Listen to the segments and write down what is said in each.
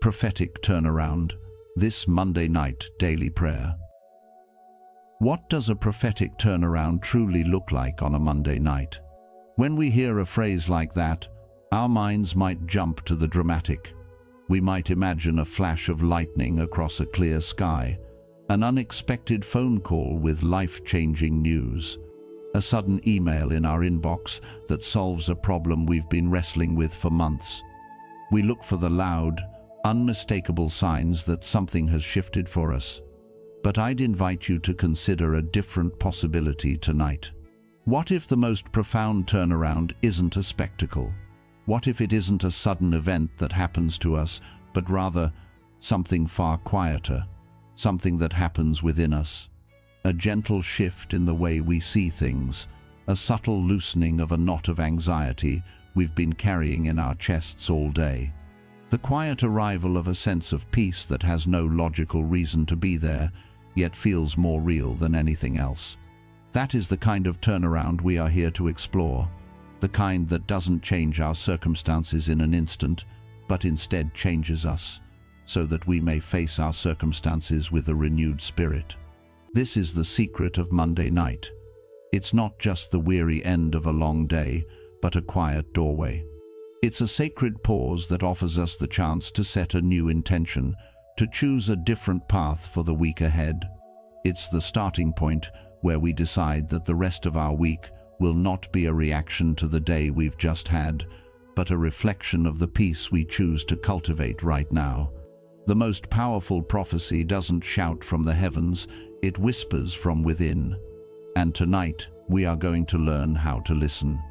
Prophetic Turnaround, this Monday night daily prayer. What does a prophetic turnaround truly look like on a Monday night? When we hear a phrase like that, our minds might jump to the dramatic. We might imagine a flash of lightning across a clear sky, an unexpected phone call with life-changing news, a sudden email in our inbox that solves a problem we've been wrestling with for months. We look for the loud, unmistakable signs that something has shifted for us. But I'd invite you to consider a different possibility tonight. What if the most profound turnaround isn't a spectacle? What if it isn't a sudden event that happens to us, but rather something far quieter, something that happens within us? A gentle shift in the way we see things, a subtle loosening of a knot of anxiety we've been carrying in our chests all day. The quiet arrival of a sense of peace that has no logical reason to be there, yet feels more real than anything else. That is the kind of turnaround we are here to explore, the kind that doesn't change our circumstances in an instant, but instead changes us, so that we may face our circumstances with a renewed spirit. This is the secret of Monday night. It's not just the weary end of a long day, but a quiet doorway. It's a sacred pause that offers us the chance to set a new intention, to choose a different path for the week ahead. It's the starting point where we decide that the rest of our week will not be a reaction to the day we've just had, but a reflection of the peace we choose to cultivate right now. The most powerful prophecy doesn't shout from the heavens, it whispers from within. And tonight, we are going to learn how to listen.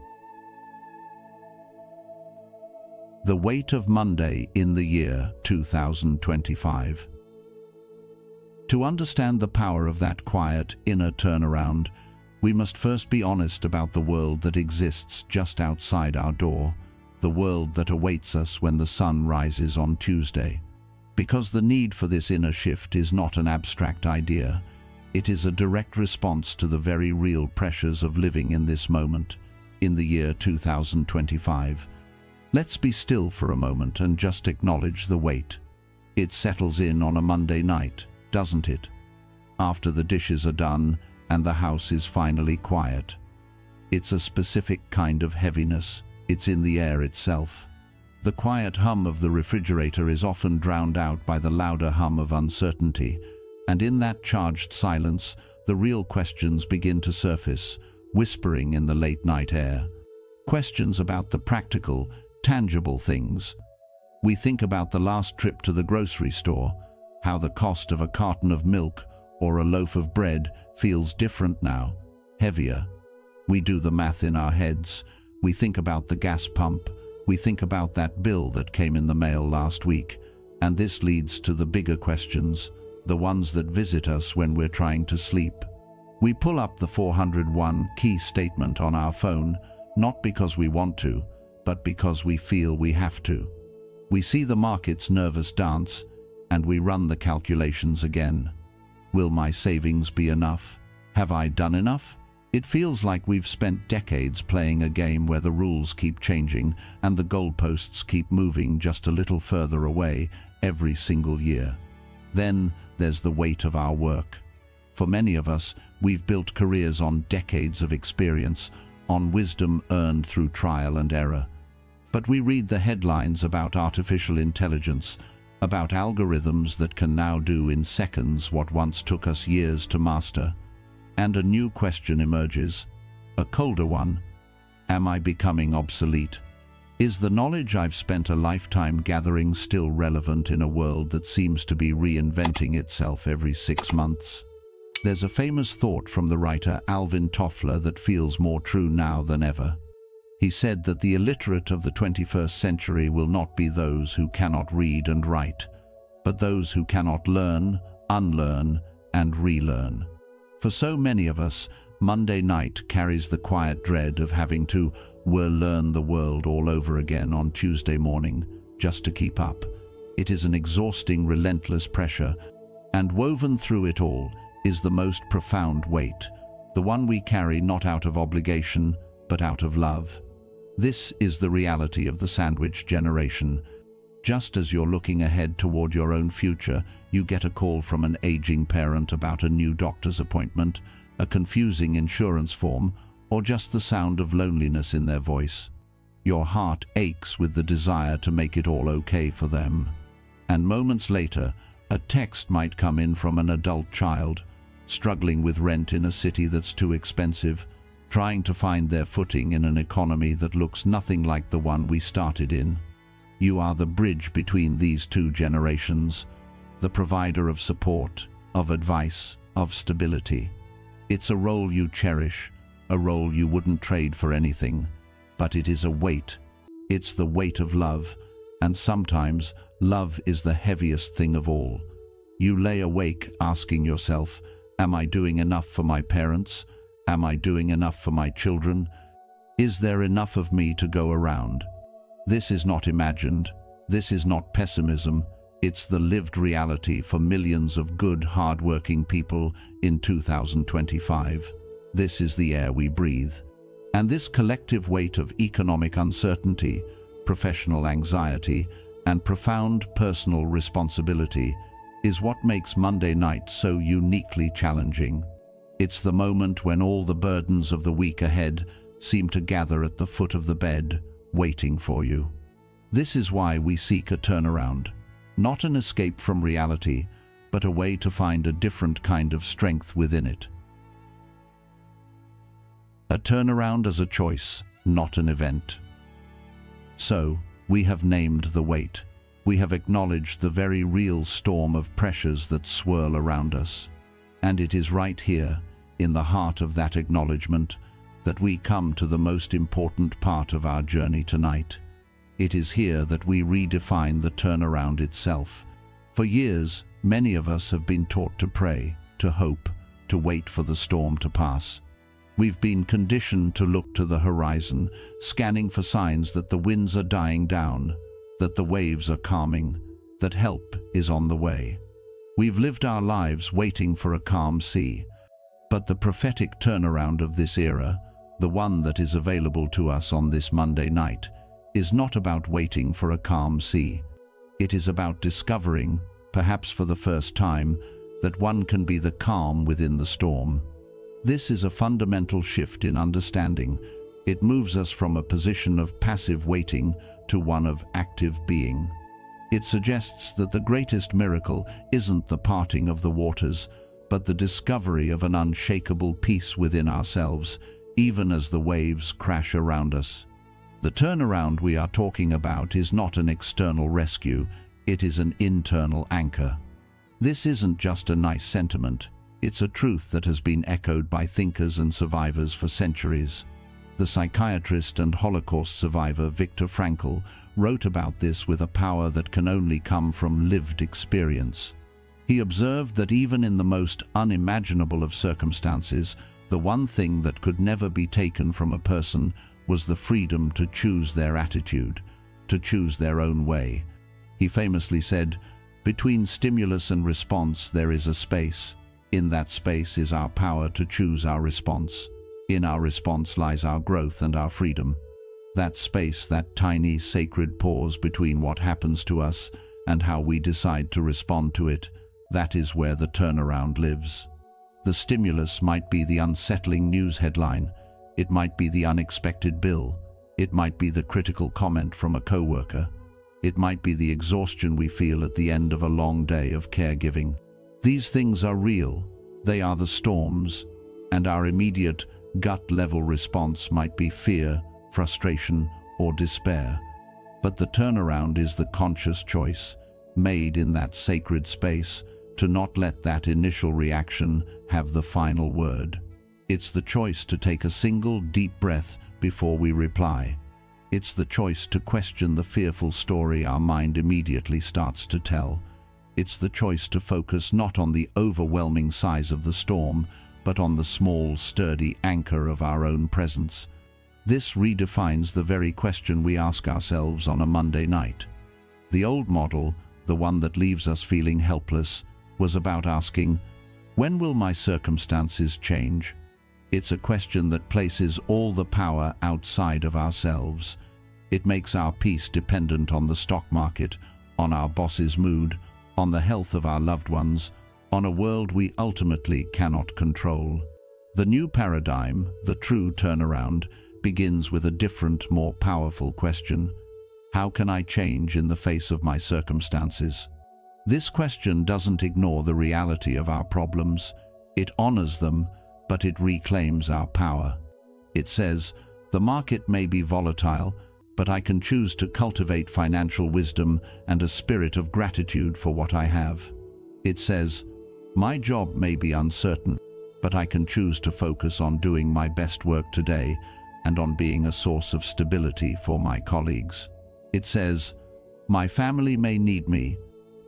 The weight of Monday in the year 2025. To understand the power of that quiet, inner turnaround, we must first be honest about the world that exists just outside our door, the world that awaits us when the sun rises on Tuesday. Because the need for this inner shift is not an abstract idea, it is a direct response to the very real pressures of living in this moment, in the year 2025. Let's be still for a moment and just acknowledge the weight. It settles in on a Monday night, doesn't it? After the dishes are done and the house is finally quiet. It's a specific kind of heaviness. It's in the air itself. The quiet hum of the refrigerator is often drowned out by the louder hum of uncertainty, and in that charged silence, the real questions begin to surface, whispering in the late-night air. Questions about the practical, tangible things. We think about the last trip to the grocery store, how the cost of a carton of milk or a loaf of bread feels different now, heavier. We do the math in our heads. We think about the gas pump. We think about that bill that came in the mail last week. And this leads to the bigger questions, the ones that visit us when we're trying to sleep. We pull up the 401 key statement on our phone, not because we want to, but because we feel we have to. We see the market's nervous dance, and we run the calculations again. Will my savings be enough? Have I done enough? It feels like we've spent decades playing a game where the rules keep changing and the goalposts keep moving just a little further away every single year. Then there's the weight of our work. For many of us, we've built careers on decades of experience, on wisdom earned through trial and error. But we read the headlines about artificial intelligence, about algorithms that can now do in seconds what once took us years to master. And a new question emerges, a colder one. Am I becoming obsolete? Is the knowledge I've spent a lifetime gathering still relevant in a world that seems to be reinventing itself every 6 months? There's a famous thought from the writer Alvin Toffler that feels more true now than ever. He said that the illiterate of the 21st century will not be those who cannot read and write, but those who cannot learn, unlearn, and relearn. For so many of us, Monday night carries the quiet dread of having to learn the world all over again on Tuesday morning, just to keep up. It is an exhausting, relentless pressure, and woven through it all is the most profound weight, the one we carry not out of obligation, but out of love. This is the reality of the sandwich generation. Just as you're looking ahead toward your own future, you get a call from an aging parent about a new doctor's appointment, a confusing insurance form, or just the sound of loneliness in their voice. Your heart aches with the desire to make it all okay for them. And moments later, a text might come in from an adult child, struggling with rent in a city that's too expensive, trying to find their footing in an economy that looks nothing like the one we started in. You are the bridge between these two generations, the provider of support, of advice, of stability. It's a role you cherish, a role you wouldn't trade for anything, but it is a weight. It's the weight of love, and sometimes love is the heaviest thing of all. You lay awake asking yourself, am I doing enough for my parents? Am I doing enough for my children? Is there enough of me to go around? This is not imagined. This is not pessimism. It's the lived reality for millions of good, hard-working people in 2025. This is the air we breathe. And this collective weight of economic uncertainty, professional anxiety, and profound personal responsibility is what makes Monday night so uniquely challenging. It's the moment when all the burdens of the week ahead seem to gather at the foot of the bed, waiting for you. This is why we seek a turnaround, not an escape from reality, but a way to find a different kind of strength within it. A turnaround as a choice, not an event. So, we have named the weight. We have acknowledged the very real storm of pressures that swirl around us. And it is right here, in the heart of that acknowledgement, that we come to the most important part of our journey tonight. It is here that we redefine the turnaround itself. For years, many of us have been taught to pray, to hope, to wait for the storm to pass. We've been conditioned to look to the horizon, scanning for signs that the winds are dying down, that the waves are calming, that help is on the way. We've lived our lives waiting for a calm sea. But the prophetic turnaround of this era, the one that is available to us on this Monday night, is not about waiting for a calm sea. It is about discovering, perhaps for the first time, that one can be the calm within the storm. This is a fundamental shift in understanding. It moves us from a position of passive waiting to one of active being. It suggests that the greatest miracle isn't the parting of the waters, but the discovery of an unshakable peace within ourselves, even as the waves crash around us. The turnaround we are talking about is not an external rescue, it is an internal anchor. This isn't just a nice sentiment, it's a truth that has been echoed by thinkers and survivors for centuries. The psychiatrist and Holocaust survivor Viktor Frankl wrote about this with a power that can only come from lived experience. He observed that even in the most unimaginable of circumstances, the one thing that could never be taken from a person was the freedom to choose their attitude, to choose their own way. He famously said, "Between stimulus and response there is a space. In that space is our power to choose our response. In our response lies our growth and our freedom." That space, that tiny sacred pause between what happens to us and how we decide to respond to it, that is where the turnaround lives. The stimulus might be the unsettling news headline, it might be the unexpected bill, it might be the critical comment from a coworker, it might be the exhaustion we feel at the end of a long day of caregiving. These things are real, they are the storms, and our immediate gut-level response might be fear, frustration, or despair. But the turnaround is the conscious choice, made in that sacred space, to not let that initial reaction have the final word. It's the choice to take a single deep breath before we reply. It's the choice to question the fearful story our mind immediately starts to tell. It's the choice to focus not on the overwhelming size of the storm, but on the small, sturdy anchor of our own presence. This redefines the very question we ask ourselves on a Monday night. The old model, the one that leaves us feeling helpless, was about asking, when will my circumstances change? It's a question that places all the power outside of ourselves. It makes our peace dependent on the stock market on our boss's mood, on the health of our loved ones, on a world we ultimately cannot control. The new paradigm, the true turnaround, begins with a different, more powerful question. How can I change in the face of my circumstances? This question doesn't ignore the reality of our problems. It honors them, but it reclaims our power. It says, the market may be volatile, but I can choose to cultivate financial wisdom and a spirit of gratitude for what I have. It says, my job may be uncertain, but I can choose to focus on doing my best work today and on being a source of stability for my colleagues. It says, my family may need me,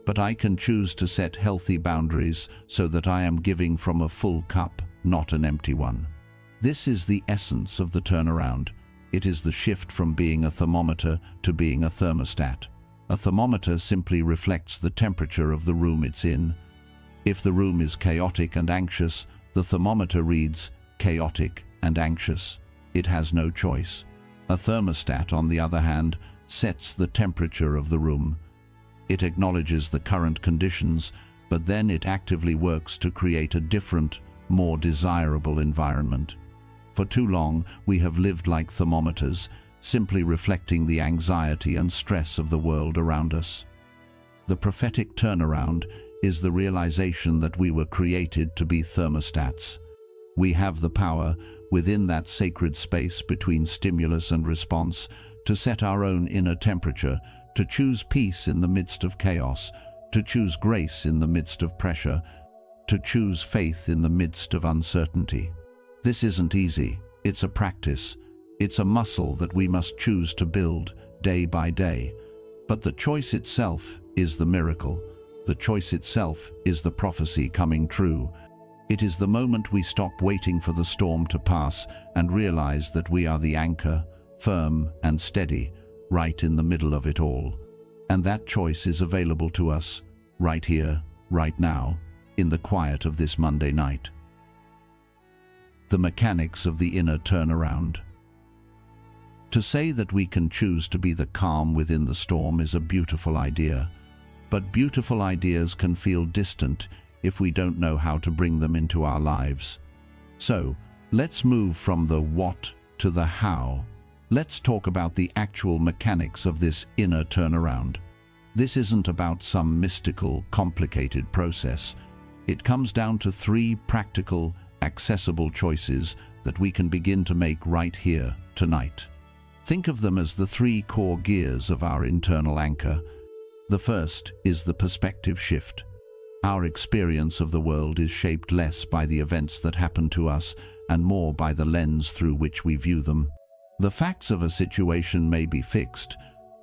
but I can choose to set healthy boundaries so that I am giving from a full cup, not an empty one. This is the essence of the turnaround. It is the shift from being a thermometer to being a thermostat. A thermometer simply reflects the temperature of the room it's in. If the room is chaotic and anxious, the thermometer reads chaotic and anxious. It has no choice. A thermostat, on the other hand, sets the temperature of the room. It acknowledges the current conditions, but then it actively works to create a different, more desirable environment. For too long, we have lived like thermometers, simply reflecting the anxiety and stress of the world around us. The prophetic turnaround is the realization that we were created to be thermostats. We have the power, within that sacred space between stimulus and response, to set our own inner temperature, to choose peace in the midst of chaos, to choose grace in the midst of pressure, to choose faith in the midst of uncertainty. This isn't easy. It's a practice. It's a muscle that we must choose to build day by day. But the choice itself is the miracle. The choice itself is the prophecy coming true. It is the moment we stop waiting for the storm to pass and realize that we are the anchor, firm and steady, right in the middle of it all. And that choice is available to us, right here, right now, in the quiet of this Monday night. The mechanics of the inner turnaround. To say that we can choose to be the calm within the storm is a beautiful idea, but beautiful ideas can feel distant if we don't know how to bring them into our lives. So, let's move from the what to the how. Let's talk about the actual mechanics of this inner turnaround. This isn't about some mystical, complicated process. It comes down to 3 practical, accessible choices that we can begin to make right here, tonight. Think of them as the 3 core gears of our internal anchor. The first is the perspective shift. Our experience of the world is shaped less by the events that happen to us and more by the lens through which we view them. The facts of a situation may be fixed,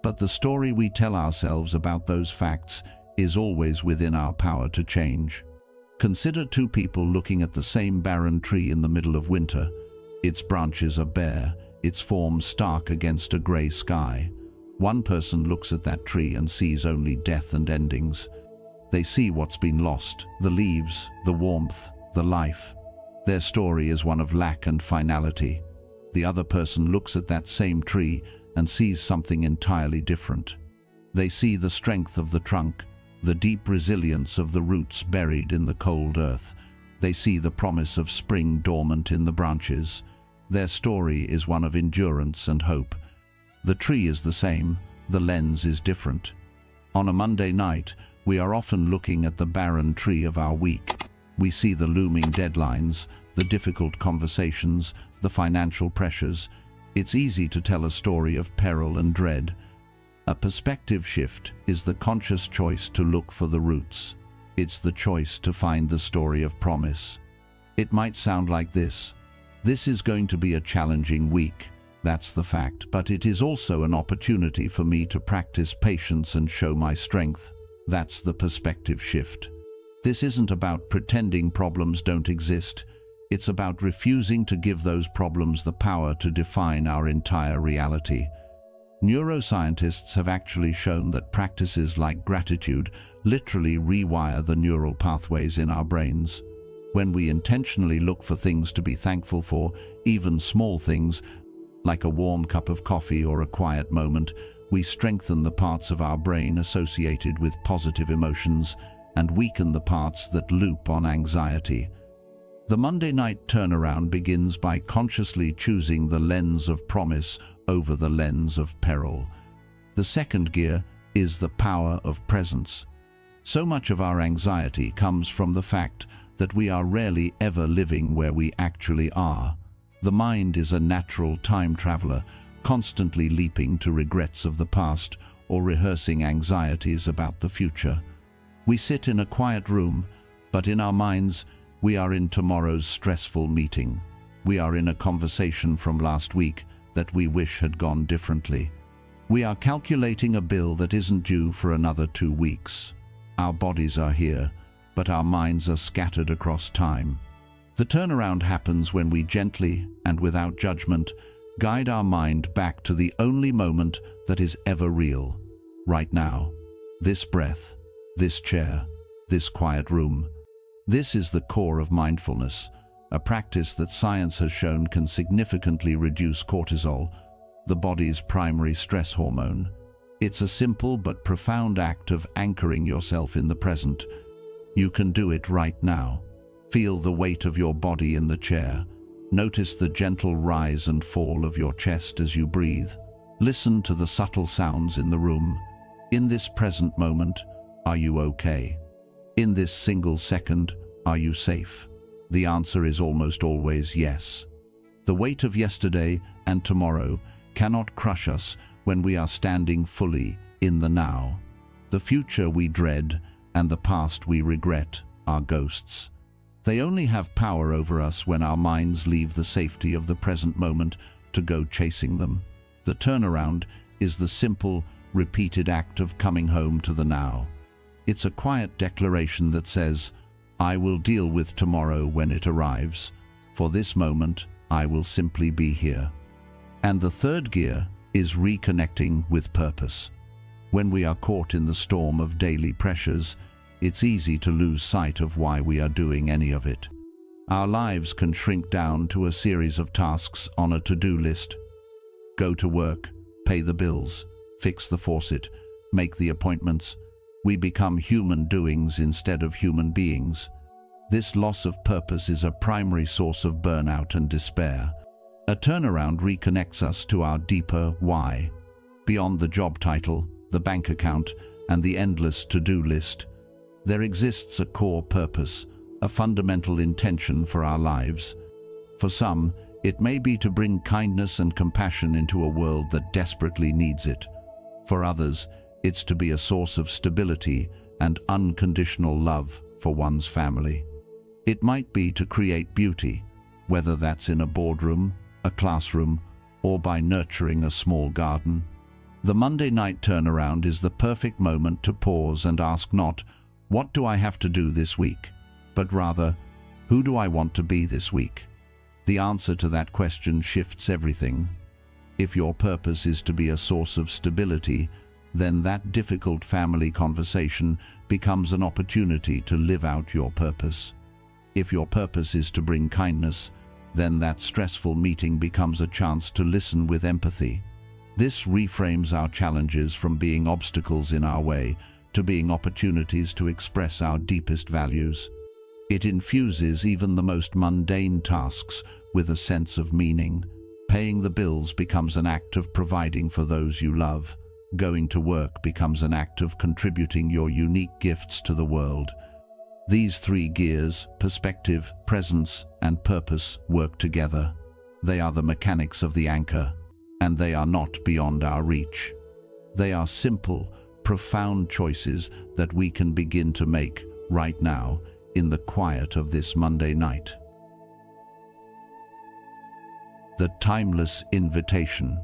but the story we tell ourselves about those facts is always within our power to change. Consider 2 people looking at the same barren tree in the middle of winter. Its branches are bare, its form stark against a grey sky. One person looks at that tree and sees only death and endings. They see what's been lost, the leaves, the warmth, the life. Their story is one of lack and finality. The other person looks at that same tree and sees something entirely different. They see the strength of the trunk, the deep resilience of the roots buried in the cold earth. They see the promise of spring dormant in the branches. Their story is one of endurance and hope. The tree is the same, the lens is different. On a Monday night, we are often looking at the barren tree of our week. We see the looming deadlines, the difficult conversations, the financial pressures. It's easy to tell a story of peril and dread. A perspective shift is the conscious choice to look for the roots. It's the choice to find the story of promise. It might sound like this. This is going to be a challenging week. That's the fact, but it is also an opportunity for me to practice patience and show my strength. That's the perspective shift. This isn't about pretending problems don't exist. It's about refusing to give those problems the power to define our entire reality. Neuroscientists have actually shown that practices like gratitude literally rewire the neural pathways in our brains. When we intentionally look for things to be thankful for, even small things, like a warm cup of coffee or a quiet moment, we strengthen the parts of our brain associated with positive emotions and weaken the parts that loop on anxiety. The Monday night turnaround begins by consciously choosing the lens of promise over the lens of peril. The second gear is the power of presence. So much of our anxiety comes from the fact that we are rarely ever living where we actually are. The mind is a natural time traveler, constantly leaping to regrets of the past or rehearsing anxieties about the future. We sit in a quiet room, but in our minds, we are in tomorrow's stressful meeting. We are in a conversation from last week that we wish had gone differently. We are calculating a bill that isn't due for another 2 weeks. Our bodies are here, but our minds are scattered across time. The turnaround happens when we gently and without judgment guide our mind back to the only moment that is ever real. Right now. This breath, this chair, this quiet room. This is the core of mindfulness, a practice that science has shown can significantly reduce cortisol, the body's primary stress hormone. It's a simple but profound act of anchoring yourself in the present. You can do it right now. Feel the weight of your body in the chair. Notice the gentle rise and fall of your chest as you breathe. Listen to the subtle sounds in the room. In this present moment, are you okay? In this single second, are you safe? The answer is almost always yes. The weight of yesterday and tomorrow cannot crush us when we are standing fully in the now. The future we dread and the past we regret are ghosts. They only have power over us when our minds leave the safety of the present moment to go chasing them. The turnaround is the simple, repeated act of coming home to the now. It's a quiet declaration that says, I will deal with tomorrow when it arrives. For this moment, I will simply be here. And the third gear is reconnecting with purpose. When we are caught in the storm of daily pressures, it's easy to lose sight of why we are doing any of it. Our lives can shrink down to a series of tasks on a to-do list. Go to work, pay the bills, fix the faucet, make the appointments. We become human doings instead of human beings. This loss of purpose is a primary source of burnout and despair. A turnaround reconnects us to our deeper why. Beyond the job title, the bank account, and the endless to-do list, there exists a core purpose, a fundamental intention for our lives. For some, it may be to bring kindness and compassion into a world that desperately needs it. For others, it's to be a source of stability and unconditional love for one's family. It might be to create beauty, whether that's in a boardroom, a classroom, or by nurturing a small garden. The Monday night turnaround is the perfect moment to pause and ask not, what do I have to do this week? But rather, who do I want to be this week? The answer to that question shifts everything. If your purpose is to be a source of stability, then that difficult family conversation becomes an opportunity to live out your purpose. If your purpose is to bring kindness, then that stressful meeting becomes a chance to listen with empathy. This reframes our challenges from being obstacles in our way to being opportunities to express our deepest values. It infuses even the most mundane tasks with a sense of meaning. Paying the bills becomes an act of providing for those you love. Going to work becomes an act of contributing your unique gifts to the world. These three gears, perspective, presence, and purpose, work together. They are the mechanics of the anchor, and they are not beyond our reach. They are simple, profound choices that we can begin to make right now in the quiet of this Monday night. The timeless invitation.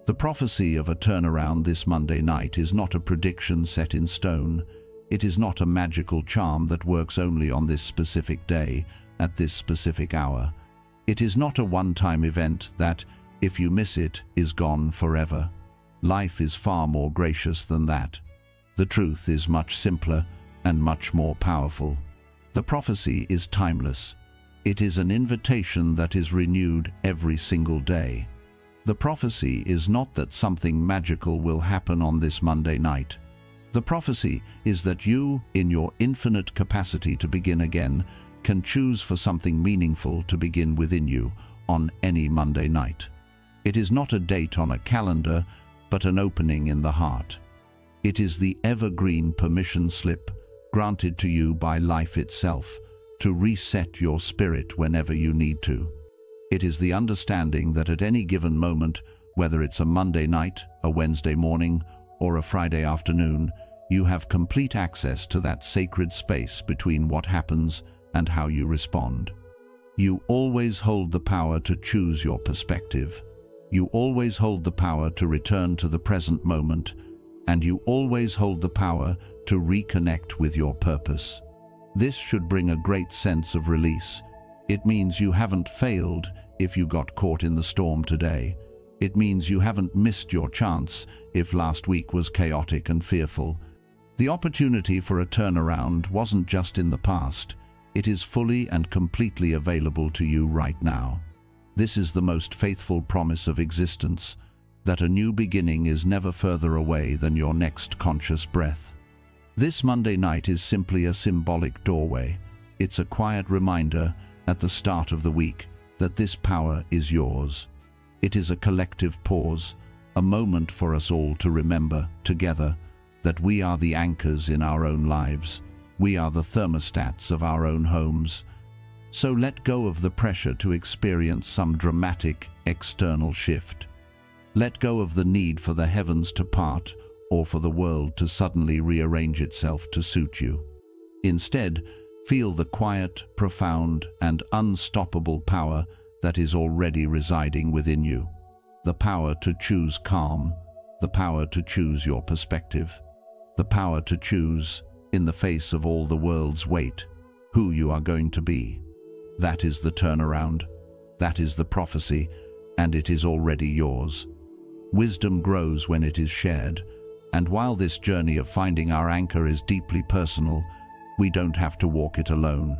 The prophecy of a turnaround this Monday night is not a prediction set in stone. It is not a magical charm that works only on this specific day, at this specific hour. It is not a one-time event that, if you miss it, is gone forever. Life is far more gracious than that. The truth is much simpler and much more powerful. The prophecy is timeless. It is an invitation that is renewed every single day. The prophecy is not that something magical will happen on this Monday night. The prophecy is that you, in your infinite capacity to begin again, can choose for something meaningful to begin within you on any Monday night. It is not a date on a calendar, but an opening in the heart. It is the evergreen permission slip granted to you by life itself to reset your spirit whenever you need to. It is the understanding that at any given moment, whether it's a Monday night, a Wednesday morning, or a Friday afternoon, you have complete access to that sacred space between what happens and how you respond. You always hold the power to choose your perspective. You always hold the power to return to the present moment, and you always hold the power to reconnect with your purpose. This should bring a great sense of release. It means you haven't failed if you got caught in the storm today. It means you haven't missed your chance if last week was chaotic and fearful. The opportunity for a turnaround wasn't just in the past. It is fully and completely available to you right now. This is the most faithful promise of existence, that a new beginning is never further away than your next conscious breath. This Monday night is simply a symbolic doorway. It's a quiet reminder at the start of the week that this power is yours. It is a collective pause, a moment for us all to remember, together, that we are the anchors in our own lives. We are the thermostats of our own homes. So let go of the pressure to experience some dramatic external shift. Let go of the need for the heavens to part or for the world to suddenly rearrange itself to suit you. Instead, feel the quiet, profound, and unstoppable power that is already residing within you. The power to choose calm, the power to choose your perspective, the power to choose, in the face of all the world's weight, who you are going to be. That is the turnaround. That is the prophecy, and it is already yours. Wisdom grows when it is shared, and while this journey of finding our anchor is deeply personal, we don't have to walk it alone.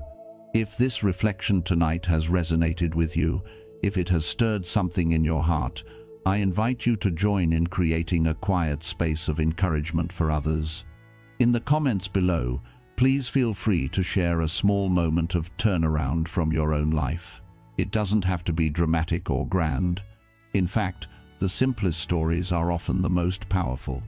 If this reflection tonight has resonated with you, if it has stirred something in your heart, I invite you to join in creating a quiet space of encouragement for others. In the comments below, please feel free to share a small moment of turnaround from your own life. It doesn't have to be dramatic or grand. In fact, the simplest stories are often the most powerful.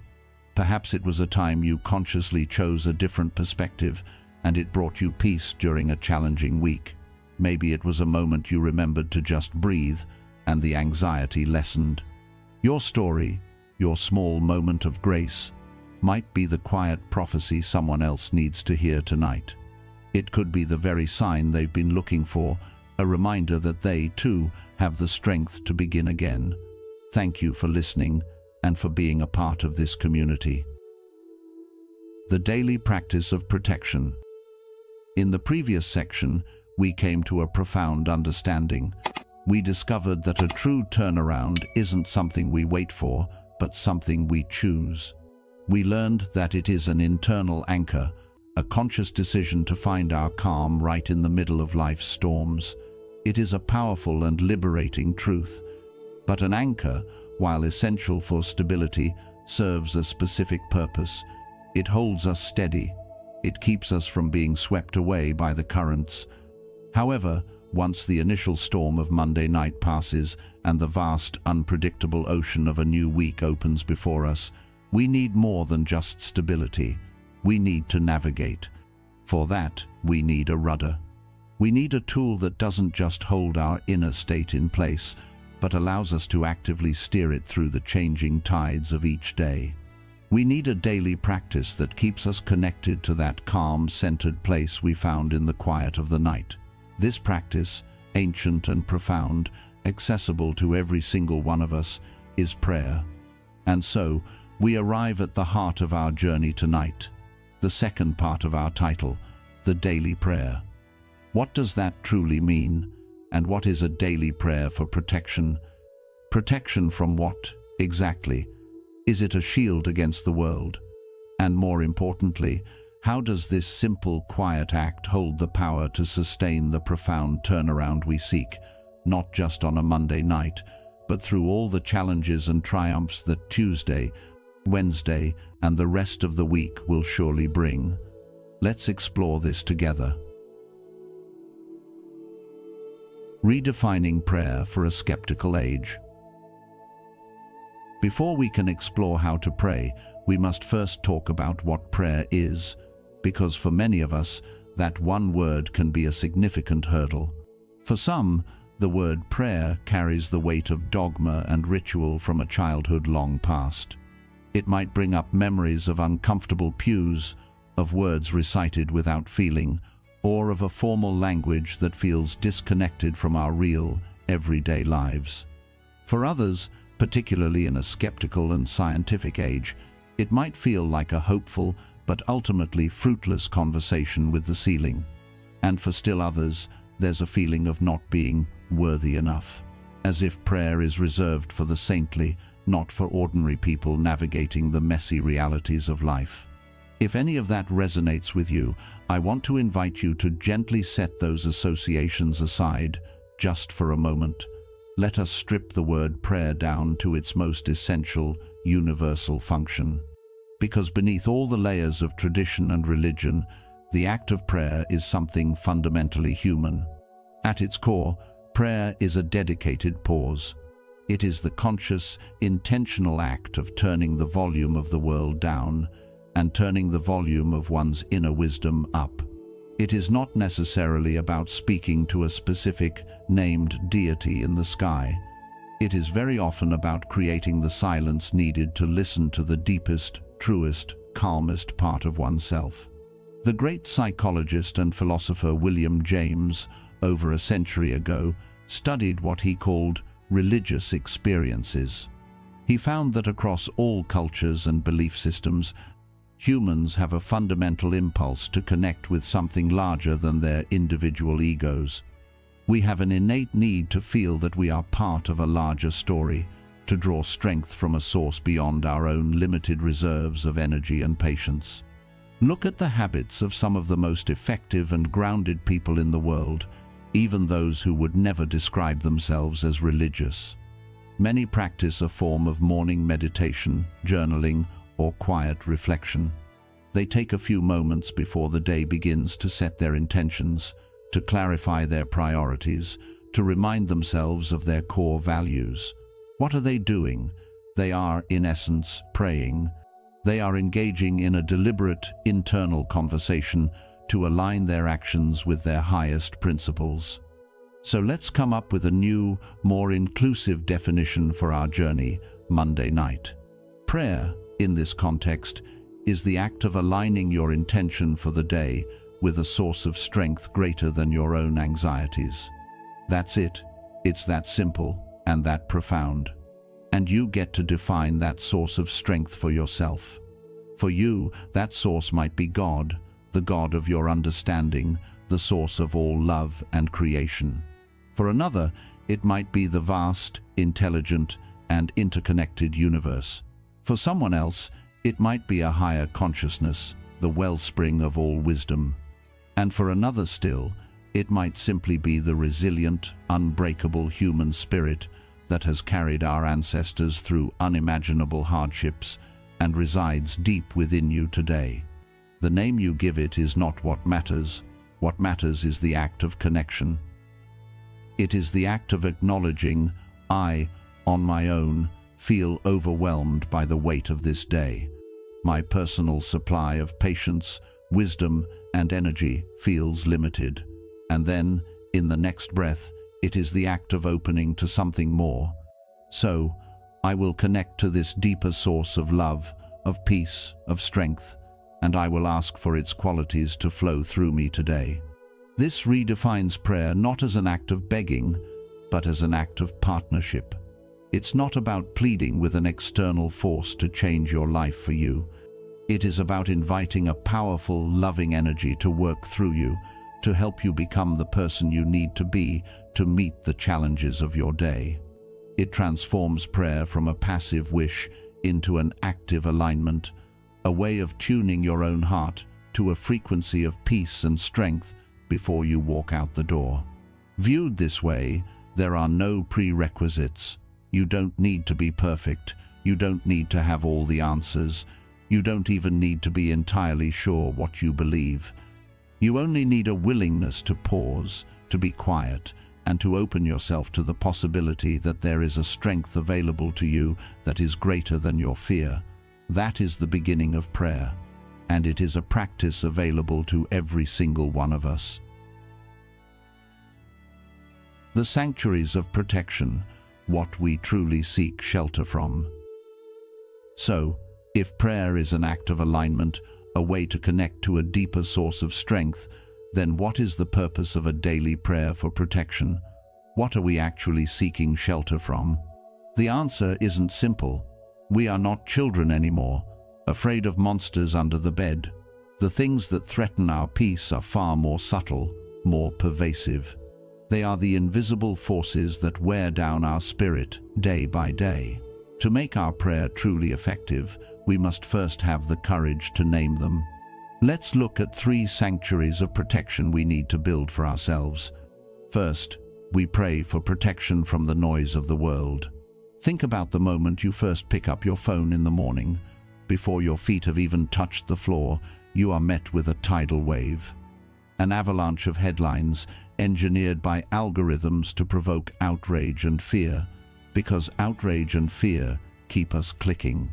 Perhaps it was a time you consciously chose a different perspective and it brought you peace during a challenging week. Maybe it was a moment you remembered to just breathe and the anxiety lessened. Your story, your small moment of grace, might be the quiet prophecy someone else needs to hear tonight. It could be the very sign they've been looking for, a reminder that they, too, have the strength to begin again. Thank you for listening and for being a part of this community. The daily practice of protection. In the previous section, we came to a profound understanding. We discovered that a true turnaround isn't something we wait for, but something we choose. We learned that it is an internal anchor, a conscious decision to find our calm right in the middle of life's storms. It is a powerful and liberating truth. But an anchor, while essential for stability, serves a specific purpose. It holds us steady. It keeps us from being swept away by the currents. However, once the initial storm of Monday night passes and the vast, unpredictable ocean of a new week opens before us, we need more than just stability. We need to navigate. For that, we need a rudder. We need a tool that doesn't just hold our inner state in place, but allows us to actively steer it through the changing tides of each day. We need a daily practice that keeps us connected to that calm, centered place we found in the quiet of the night. This practice, ancient and profound, accessible to every single one of us, is prayer. And so, we arrive at the heart of our journey tonight, the second part of our title, the daily prayer. What does that truly mean? And what is a daily prayer for protection? Protection from what, exactly? Is it a shield against the world? And more importantly, how does this simple, quiet act hold the power to sustain the profound turnaround we seek, not just on a Monday night, but through all the challenges and triumphs that Tuesday, Wednesday, and the rest of the week will surely bring. Let's explore this together. Redefining prayer for a skeptical age. Before we can explore how to pray, we must first talk about what prayer is, because for many of us, that one word can be a significant hurdle. For some, the word prayer carries the weight of dogma and ritual from a childhood long past. It might bring up memories of uncomfortable pews, of words recited without feeling, or of a formal language that feels disconnected from our real, everyday lives. For others, particularly in a skeptical and scientific age, it might feel like a hopeful but ultimately fruitless conversation with the ceiling. And for still others, there's a feeling of not being worthy enough, as if prayer is reserved for the saintly, not for ordinary people navigating the messy realities of life. If any of that resonates with you, I want to invite you to gently set those associations aside, just for a moment. Let us strip the word prayer down to its most essential, universal function. Because beneath all the layers of tradition and religion, the act of prayer is something fundamentally human. At its core, prayer is a dedicated pause. It is the conscious, intentional act of turning the volume of the world down and turning the volume of one's inner wisdom up. It is not necessarily about speaking to a specific, named deity in the sky. It is very often about creating the silence needed to listen to the deepest, truest, calmest part of oneself. The great psychologist and philosopher William James, over a century ago, studied what he called religious experiences. He found that across all cultures and belief systems, humans have a fundamental impulse to connect with something larger than their individual egos. We have an innate need to feel that we are part of a larger story, to draw strength from a source beyond our own limited reserves of energy and patience. Look at the habits of some of the most effective and grounded people in the world, even those who would never describe themselves as religious. Many practice a form of morning meditation, journaling, or quiet reflection. They take a few moments before the day begins to set their intentions, to clarify their priorities, to remind themselves of their core values. What are they doing? They are, in essence, praying. They are engaging in a deliberate, internal conversation to align their actions with their highest principles. So let's come up with a new, more inclusive definition for our journey, Monday night. Prayer, in this context, is the act of aligning your intention for the day with a source of strength greater than your own anxieties. That's it. It's that simple and that profound. And you get to define that source of strength for yourself. For you, that source might be God, the God of your understanding, the source of all love and creation. For another, it might be the vast, intelligent, and interconnected universe. For someone else, it might be a higher consciousness, the wellspring of all wisdom. And for another still, it might simply be the resilient, unbreakable human spirit that has carried our ancestors through unimaginable hardships and resides deep within you today. The name you give it is not what matters. What matters is the act of connection. It is the act of acknowledging, I, on my own, feel overwhelmed by the weight of this day. My personal supply of patience, wisdom, and energy feels limited. And then, in the next breath, it is the act of opening to something more. So, I will connect to this deeper source of love, of peace, of strength, and I will ask for its qualities to flow through me today. This redefines prayer not as an act of begging, but as an act of partnership. It's not about pleading with an external force to change your life for you. It is about inviting a powerful, loving energy to work through you, to help you become the person you need to be to meet the challenges of your day. It transforms prayer from a passive wish into an active alignment, a way of tuning your own heart to a frequency of peace and strength before you walk out the door. Viewed this way, there are no prerequisites, You don't need to be perfect. You don't need to have all the answers. You don't even need to be entirely sure what you believe. You only need a willingness to pause, to be quiet, and to open yourself to the possibility that there is a strength available to you that is greater than your fear. That is the beginning of prayer, and it is a practice available to every single one of us. The sanctuaries of protection, what we truly seek shelter from. So, if prayer is an act of alignment, a way to connect to a deeper source of strength, then what is the purpose of a daily prayer for protection? What are we actually seeking shelter from? The answer isn't simple. We are not children anymore, afraid of monsters under the bed. The things that threaten our peace are far more subtle, more pervasive. They are the invisible forces that wear down our spirit day by day. To make our prayer truly effective, we must first have the courage to name them. Let's look at 3 sanctuaries of protection we need to build for ourselves. First, we pray for protection from the noise of the world. Think about the moment you first pick up your phone in the morning. Before your feet have even touched the floor, you are met with a tidal wave. An avalanche of headlines engineered by algorithms to provoke outrage and fear, because outrage and fear keep us clicking.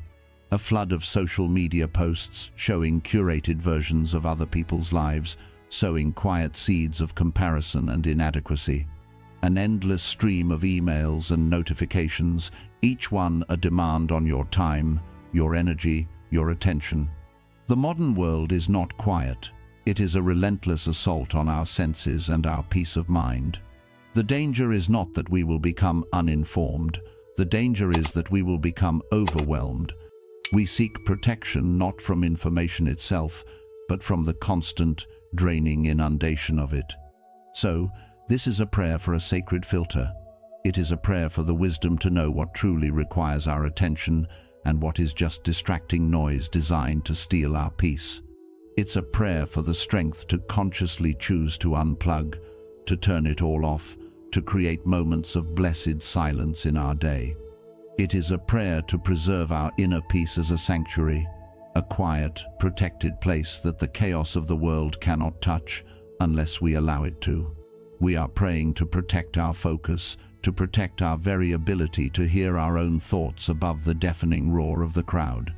A flood of social media posts showing curated versions of other people's lives, sowing quiet seeds of comparison and inadequacy. An endless stream of emails and notifications, each one a demand on your time, your energy, your attention. The modern world is not quiet. It is a relentless assault on our senses and our peace of mind. The danger is not that we will become uninformed. The danger is that we will become overwhelmed. We seek protection not from information itself, but from the constant, draining inundation of it. So, this is a prayer for a sacred filter. It is a prayer for the wisdom to know what truly requires our attention and what is just distracting noise designed to steal our peace. It's a prayer for the strength to consciously choose to unplug, to turn it all off, to create moments of blessed silence in our day. It is a prayer to preserve our inner peace as a sanctuary, a quiet, protected place that the chaos of the world cannot touch unless we allow it to. We are praying to protect our focus, to protect our very ability to hear our own thoughts above the deafening roar of the crowd.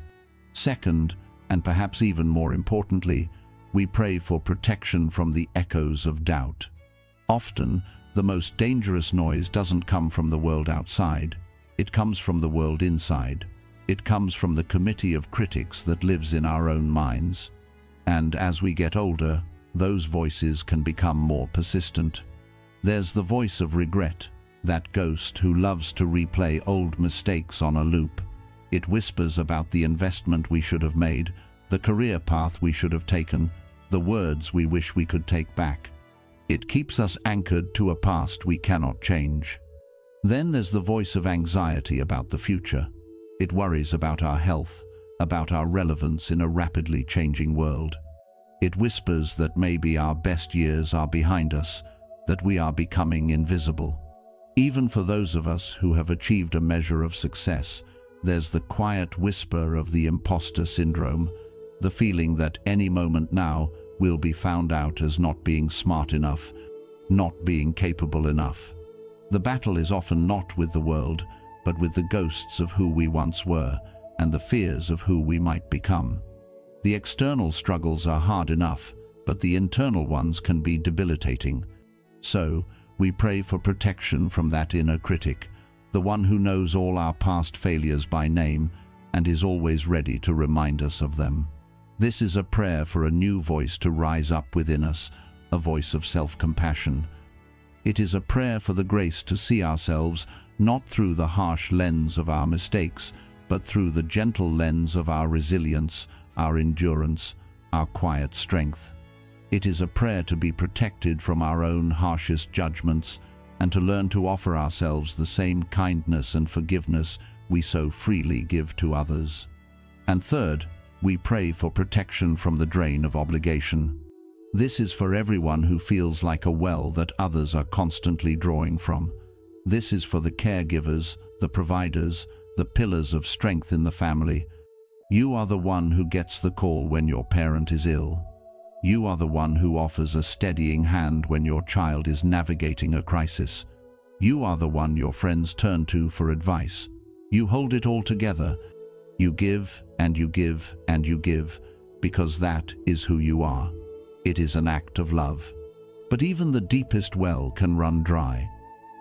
Second, and perhaps even more importantly, we pray for protection from the echoes of doubt. Often, the most dangerous noise doesn't come from the world outside. It comes from the world inside. It comes from the committee of critics that lives in our own minds. And as we get older, those voices can become more persistent. There's the voice of regret, that ghost who loves to replay old mistakes on a loop. It whispers about the investment we should have made, the career path we should have taken, the words we wish we could take back. It keeps us anchored to a past we cannot change. Then there's the voice of anxiety about the future. It worries about our health, about our relevance in a rapidly changing world. It whispers that maybe our best years are behind us, that we are becoming invisible. Even for those of us who have achieved a measure of success, there's the quiet whisper of the imposter syndrome, the feeling that any moment now we'll be found out as not being smart enough, not being capable enough. The battle is often not with the world, but with the ghosts of who we once were and the fears of who we might become. The external struggles are hard enough, but the internal ones can be debilitating. So, we pray for protection from that inner critic, the one who knows all our past failures by name and is always ready to remind us of them. This is a prayer for a new voice to rise up within us, a voice of self-compassion. It is a prayer for the grace to see ourselves not through the harsh lens of our mistakes, but through the gentle lens of our resilience, our endurance, our quiet strength. It is a prayer to be protected from our own harshest judgments and to learn to offer ourselves the same kindness and forgiveness we so freely give to others. And third, we pray for protection from the drain of obligation. This is for everyone who feels like a well that others are constantly drawing from. This is for the caregivers, the providers, the pillars of strength in the family. You are the one who gets the call when your parent is ill. You are the one who offers a steadying hand when your child is navigating a crisis. You are the one your friends turn to for advice. You hold it all together. You give and you give and you give, because that is who you are. It is an act of love. But even the deepest well can run dry.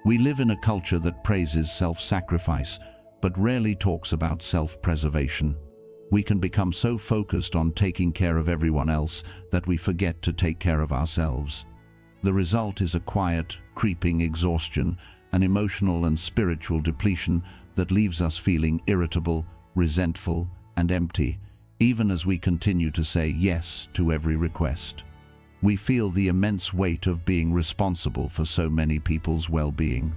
We live in a culture that praises self-sacrifice, but rarely talks about self-preservation. We can become so focused on taking care of everyone else that we forget to take care of ourselves. The result is a quiet, creeping exhaustion, an emotional and spiritual depletion that leaves us feeling irritable, resentful, and empty, even as we continue to say yes to every request. We feel the immense weight of being responsible for so many people's well-being.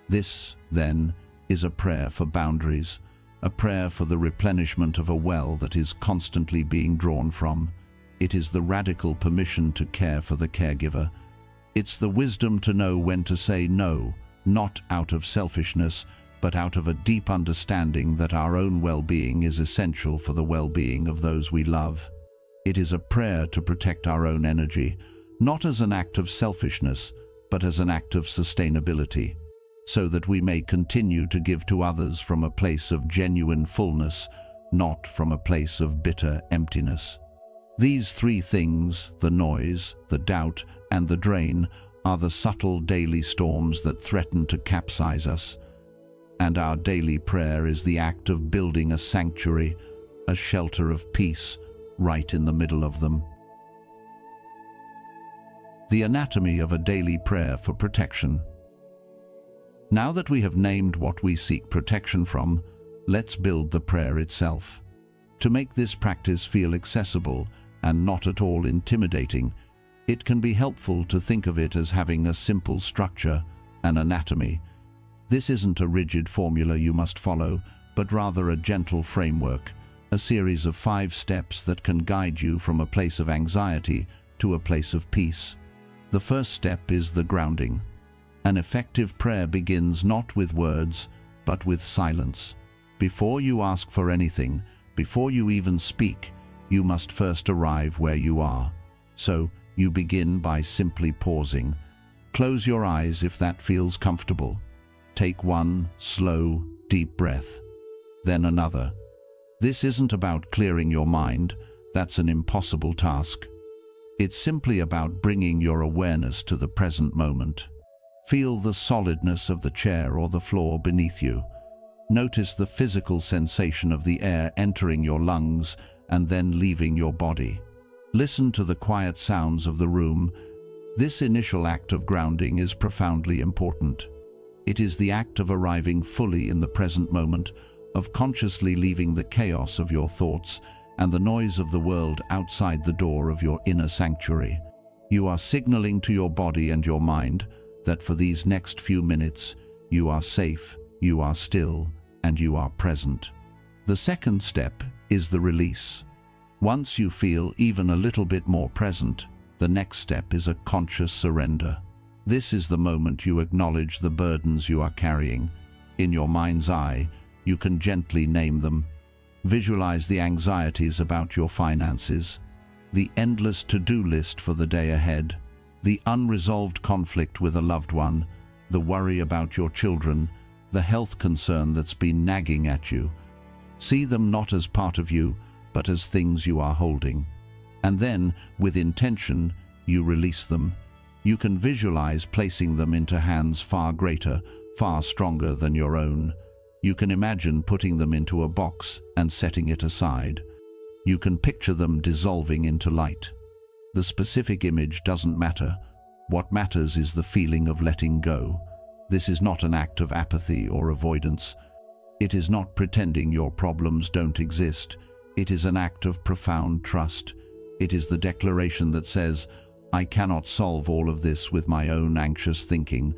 This, then, is a prayer for boundaries, a prayer for the replenishment of a well that is constantly being drawn from. It is the radical permission to care for the caregiver. It's the wisdom to know when to say no, not out of selfishness, but out of a deep understanding that our own well-being is essential for the well-being of those we love. It is a prayer to protect our own energy, not as an act of selfishness, but as an act of sustainability, so that we may continue to give to others from a place of genuine fullness, not from a place of bitter emptiness. These three things, the noise, the doubt, and the drain, are the subtle daily storms that threaten to capsize us. And our daily prayer is the act of building a sanctuary, a shelter of peace, right in the middle of them. The anatomy of a daily prayer for protection. Now that we have named what we seek protection from, let's build the prayer itself. To make this practice feel accessible and not at all intimidating, it can be helpful to think of it as having a simple structure, an anatomy. This isn't a rigid formula you must follow, but rather a gentle framework, a series of 5 steps that can guide you from a place of anxiety to a place of peace. The first step is the grounding. An effective prayer begins not with words, but with silence. Before you ask for anything, before you even speak, you must first arrive where you are. So, you begin by simply pausing. Close your eyes if that feels comfortable. Take one slow, deep breath, then another. This isn't about clearing your mind. That's an impossible task. It's simply about bringing your awareness to the present moment. Feel the solidness of the chair or the floor beneath you. Notice the physical sensation of the air entering your lungs and then leaving your body. Listen to the quiet sounds of the room. This initial act of grounding is profoundly important. It is the act of arriving fully in the present moment, of consciously leaving the chaos of your thoughts and the noise of the world outside the door of your inner sanctuary. You are signaling to your body and your mind that for these next few minutes, you are safe, you are still, and you are present. The second step is the release. Once you feel even a little bit more present, the next step is a conscious surrender. This is the moment you acknowledge the burdens you are carrying. In your mind's eye, you can gently name them. Visualize the anxieties about your finances, the endless to-do list for the day ahead, the unresolved conflict with a loved one, the worry about your children, the health concern that's been nagging at you. See them not as part of you, but as things you are holding. And then, with intention, you release them. You can visualize placing them into hands far greater, far stronger than your own. You can imagine putting them into a box and setting it aside. You can picture them dissolving into light. The specific image doesn't matter. What matters is the feeling of letting go. This is not an act of apathy or avoidance. It is not pretending your problems don't exist. It is an act of profound trust. It is the declaration that says, I cannot solve all of this with my own anxious thinking.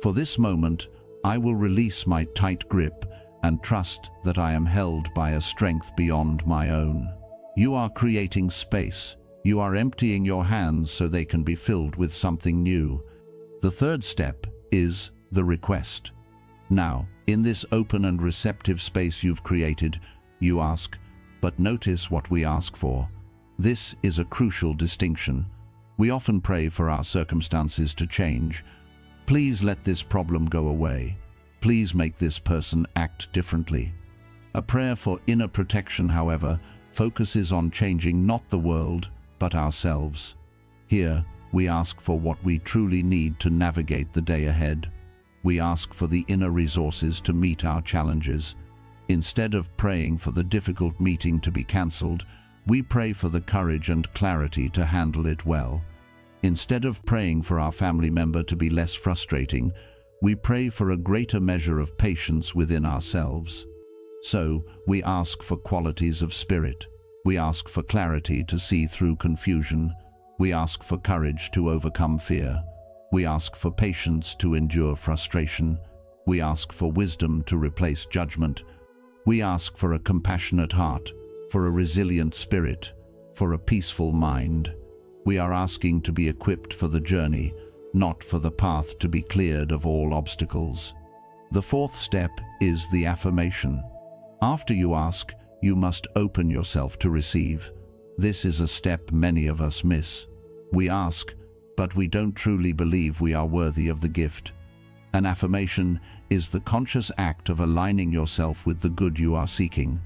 For this moment, I will release my tight grip and trust that I am held by a strength beyond my own. You are creating space. You are emptying your hands so they can be filled with something new. The third step is the request. Now, in this open and receptive space you've created, you ask, but notice what we ask for. This is a crucial distinction. We often pray for our circumstances to change. Please let this problem go away. Please make this person act differently. A prayer for inner protection, however, focuses on changing not the world, but ourselves. Here, we ask for what we truly need to navigate the day ahead. We ask for the inner resources to meet our challenges. Instead of praying for the difficult meeting to be cancelled, we pray for the courage and clarity to handle it well. Instead of praying for our family member to be less frustrating, we pray for a greater measure of patience within ourselves. So, we ask for qualities of spirit. We ask for clarity to see through confusion. We ask for courage to overcome fear. We ask for patience to endure frustration. We ask for wisdom to replace judgment. We ask for a compassionate heart, for a resilient spirit, for a peaceful mind. We are asking to be equipped for the journey, not for the path to be cleared of all obstacles. The fourth step is the affirmation. After you ask, you must open yourself to receive. This is a step many of us miss. We ask, but we don't truly believe we are worthy of the gift. An affirmation is the conscious act of aligning yourself with the good you are seeking.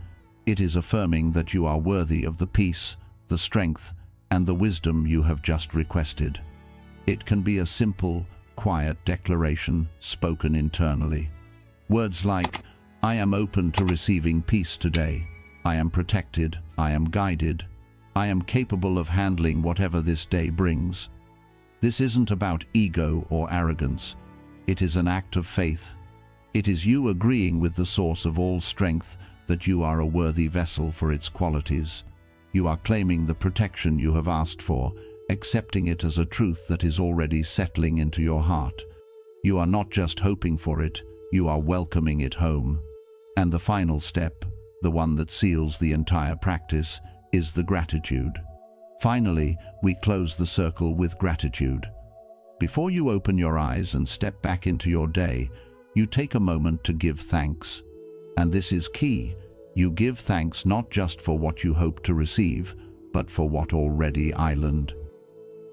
It is affirming that you are worthy of the peace, the strength, and the wisdom you have just requested. It can be a simple, quiet declaration spoken internally. Words like, I am open to receiving peace today. I am protected. I am guided. I am capable of handling whatever this day brings. This isn't about ego or arrogance. It is an act of faith. It is you agreeing with the source of all strength that you are a worthy vessel for its qualities. You are claiming the protection you have asked for, accepting it as a truth that is already settling into your heart. You are not just hoping for it, you are welcoming it home. And the final step, the one that seals the entire practice, is the gratitude. Finally, we close the circle with gratitude. Before you open your eyes and step back into your day, you take a moment to give thanks. And this is key. You give thanks not just for what you hope to receive, but for what already island.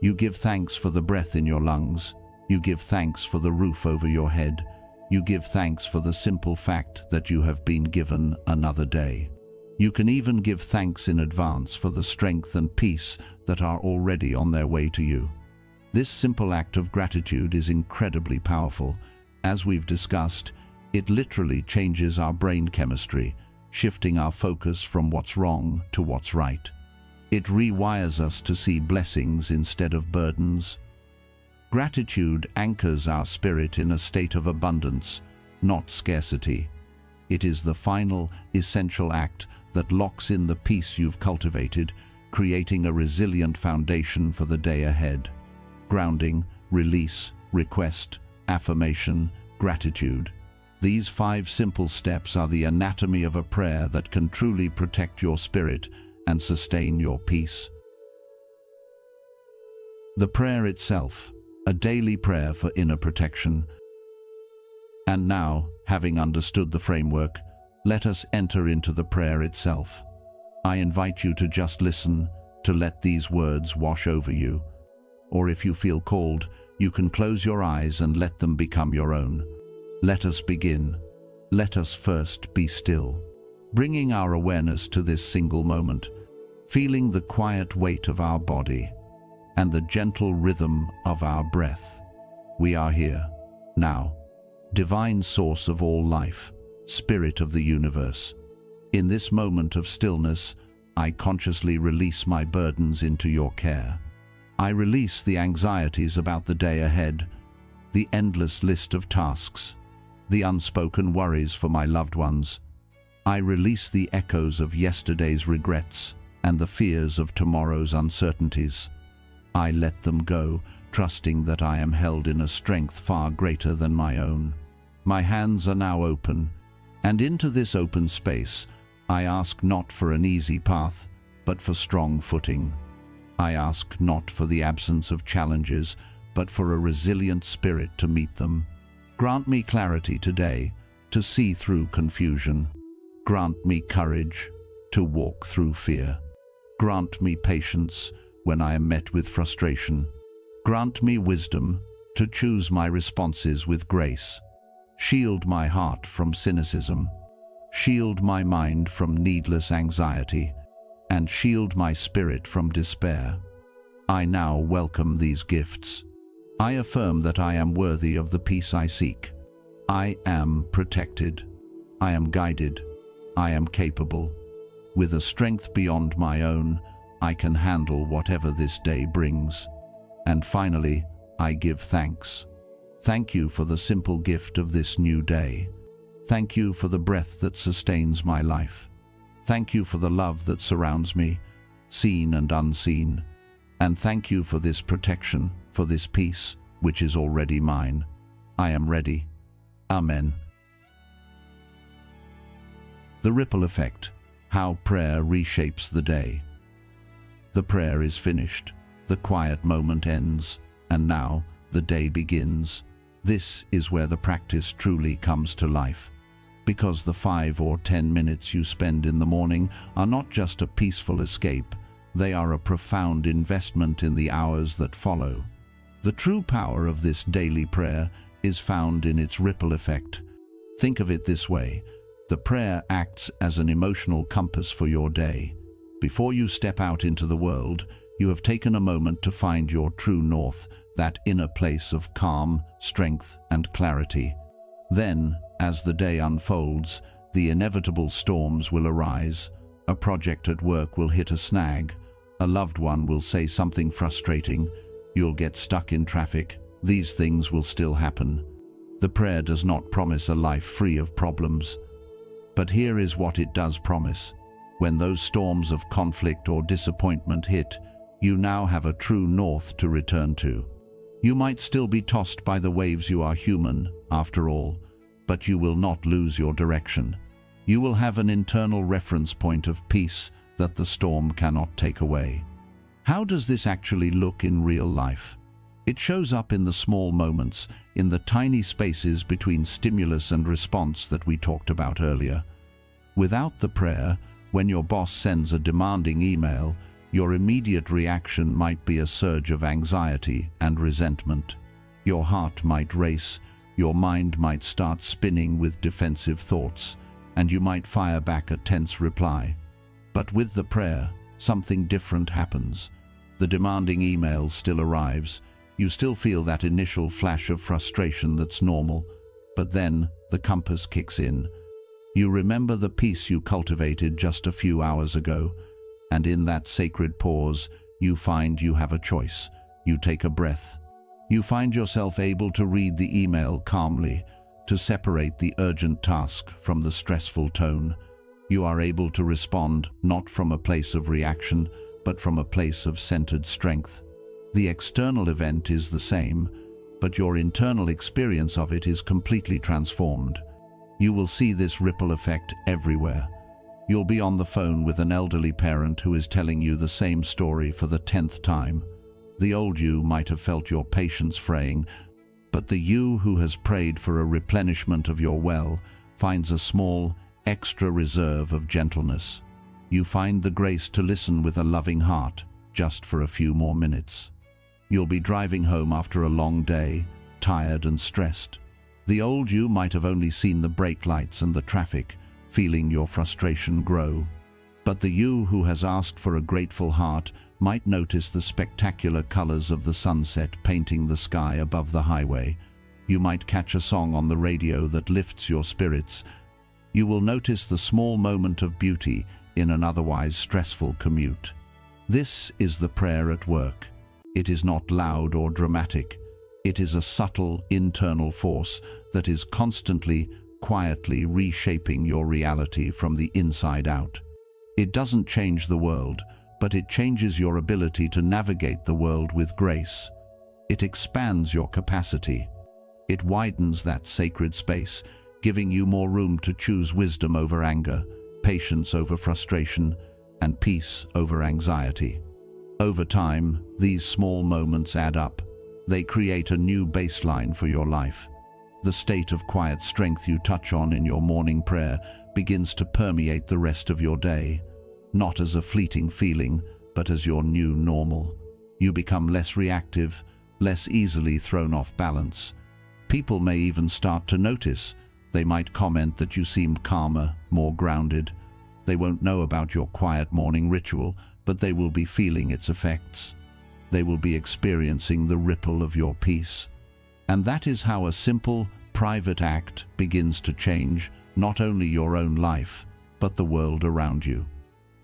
You give thanks for the breath in your lungs. You give thanks for the roof over your head. You give thanks for the simple fact that you have been given another day. You can even give thanks in advance for the strength and peace that are already on their way to you. This simple act of gratitude is incredibly powerful. As we've discussed, it literally changes our brain chemistry, shifting our focus from what's wrong to what's right. It rewires us to see blessings instead of burdens. Gratitude anchors our spirit in a state of abundance, not scarcity. It is the final, essential act that locks in the peace you've cultivated, creating a resilient foundation for the day ahead. Grounding, release, request, affirmation, gratitude. These 5 simple steps are the anatomy of a prayer that can truly protect your spirit and sustain your peace. The prayer itself, a daily prayer for inner protection. And now, having understood the framework, let us enter into the prayer itself. I invite you to just listen, to let these words wash over you. Or if you feel called, you can close your eyes and let them become your own. Let us begin. Let us first be still, bringing our awareness to this single moment, feeling the quiet weight of our body and the gentle rhythm of our breath. We are here, now. Divine source of all life, spirit of the universe. In this moment of stillness, I consciously release my burdens into your care. I release the anxieties about the day ahead, the endless list of tasks, the unspoken worries for my loved ones. I release the echoes of yesterday's regrets and the fears of tomorrow's uncertainties. I let them go, trusting that I am held in a strength far greater than my own. My hands are now open, and into this open space, I ask not for an easy path, but for strong footing. I ask not for the absence of challenges, but for a resilient spirit to meet them. Grant me clarity today to see through confusion. Grant me courage to walk through fear. Grant me patience when I am met with frustration. Grant me wisdom to choose my responses with grace. Shield my heart from cynicism. Shield my mind from needless anxiety, and shield my spirit from despair. I now welcome these gifts. I affirm that I am worthy of the peace I seek. I am protected. I am guided. I am capable. With a strength beyond my own, I can handle whatever this day brings. And finally, I give thanks. Thank you for the simple gift of this new day. Thank you for the breath that sustains my life. Thank you for the love that surrounds me, seen and unseen. And thank you for this protection, for this peace, which is already mine. I am ready. Amen. The ripple effect. How prayer reshapes the day. The prayer is finished. The quiet moment ends. And now the day begins. This is where the practice truly comes to life. Because the 5 or 10 minutes you spend in the morning are not just a peaceful escape, they are a profound investment in the hours that follow. The true power of this daily prayer is found in its ripple effect. Think of it this way: the prayer acts as an emotional compass for your day. Before you step out into the world, you have taken a moment to find your true north, that inner place of calm, strength, and clarity. Then, as the day unfolds, the inevitable storms will arise. A project at work will hit a snag. A loved one will say something frustrating. You'll get stuck in traffic. These things will still happen. The prayer does not promise a life free of problems. But here is what it does promise. When those storms of conflict or disappointment hit, you now have a true north to return to. You might still be tossed by the waves. You are human, after all, but you will not lose your direction. You will have an internal reference point of peace that the storm cannot take away. How does this actually look in real life? It shows up in the small moments, in the tiny spaces between stimulus and response that we talked about earlier. Without the prayer, when your boss sends a demanding email, your immediate reaction might be a surge of anxiety and resentment. Your heart might race, your mind might start spinning with defensive thoughts, and you might fire back a tense reply. But with the prayer, something different happens. The demanding email still arrives. You still feel that initial flash of frustration that's normal, but then the compass kicks in. You remember the peace you cultivated just a few hours ago, and in that sacred pause, you find you have a choice. You take a breath. You find yourself able to read the email calmly, to separate the urgent task from the stressful tone. You are able to respond not from a place of reaction, but from a place of centered strength. The external event is the same, but your internal experience of it is completely transformed. You will see this ripple effect everywhere. You'll be on the phone with an elderly parent who is telling you the same story for the 10th time. The old you might have felt your patience fraying, but the you who has prayed for a replenishment of your well finds a small, extra reserve of gentleness. You find the grace to listen with a loving heart, just for a few more minutes. You'll be driving home after a long day, tired and stressed. The old you might have only seen the brake lights and the traffic, feeling your frustration grow. But the you who has asked for a grateful heart might notice the spectacular colors of the sunset painting the sky above the highway. You might catch a song on the radio that lifts your spirits. You will notice the small moment of beauty in an otherwise stressful commute. This is the prayer at work. It is not loud or dramatic. It is a subtle internal force that is constantly, quietly reshaping your reality from the inside out. It doesn't change the world, but it changes your ability to navigate the world with grace. It expands your capacity. It widens that sacred space, giving you more room to choose wisdom over anger, patience over frustration, and peace over anxiety. Over time, these small moments add up. They create a new baseline for your life. The state of quiet strength you touch on in your morning prayer begins to permeate the rest of your day, not as a fleeting feeling, but as your new normal. You become less reactive, less easily thrown off balance. People may even start to notice. They might comment that you seem calmer, more grounded. They won't know about your quiet morning ritual, but they will be feeling its effects. They will be experiencing the ripple of your peace. And that is how a simple, private act begins to change not only your own life, but the world around you.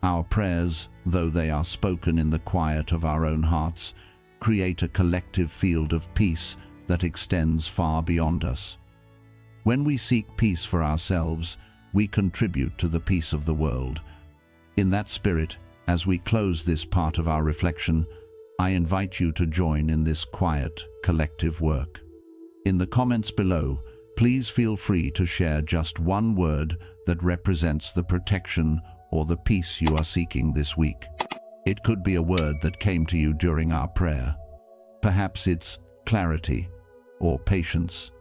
Our prayers, though they are spoken in the quiet of our own hearts, create a collective field of peace that extends far beyond us. When we seek peace for ourselves, we contribute to the peace of the world. In that spirit, as we close this part of our reflection, I invite you to join in this quiet, collective work. In the comments below, please feel free to share just one word that represents the protection or the peace you are seeking this week. It could be a word that came to you during our prayer. Perhaps it's clarity or patience.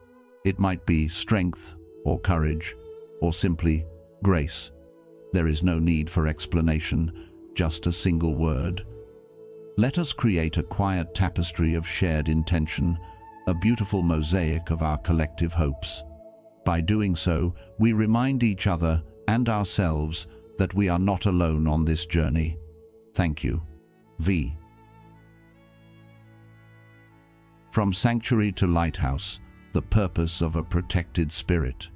It might be strength or courage, or simply grace. There is no need for explanation, just a single word. Let us create a quiet tapestry of shared intention, a beautiful mosaic of our collective hopes. By doing so, we remind each other and ourselves that we are not alone on this journey. Thank you. V. From Sanctuary to Lighthouse, the purpose of a protected spirit.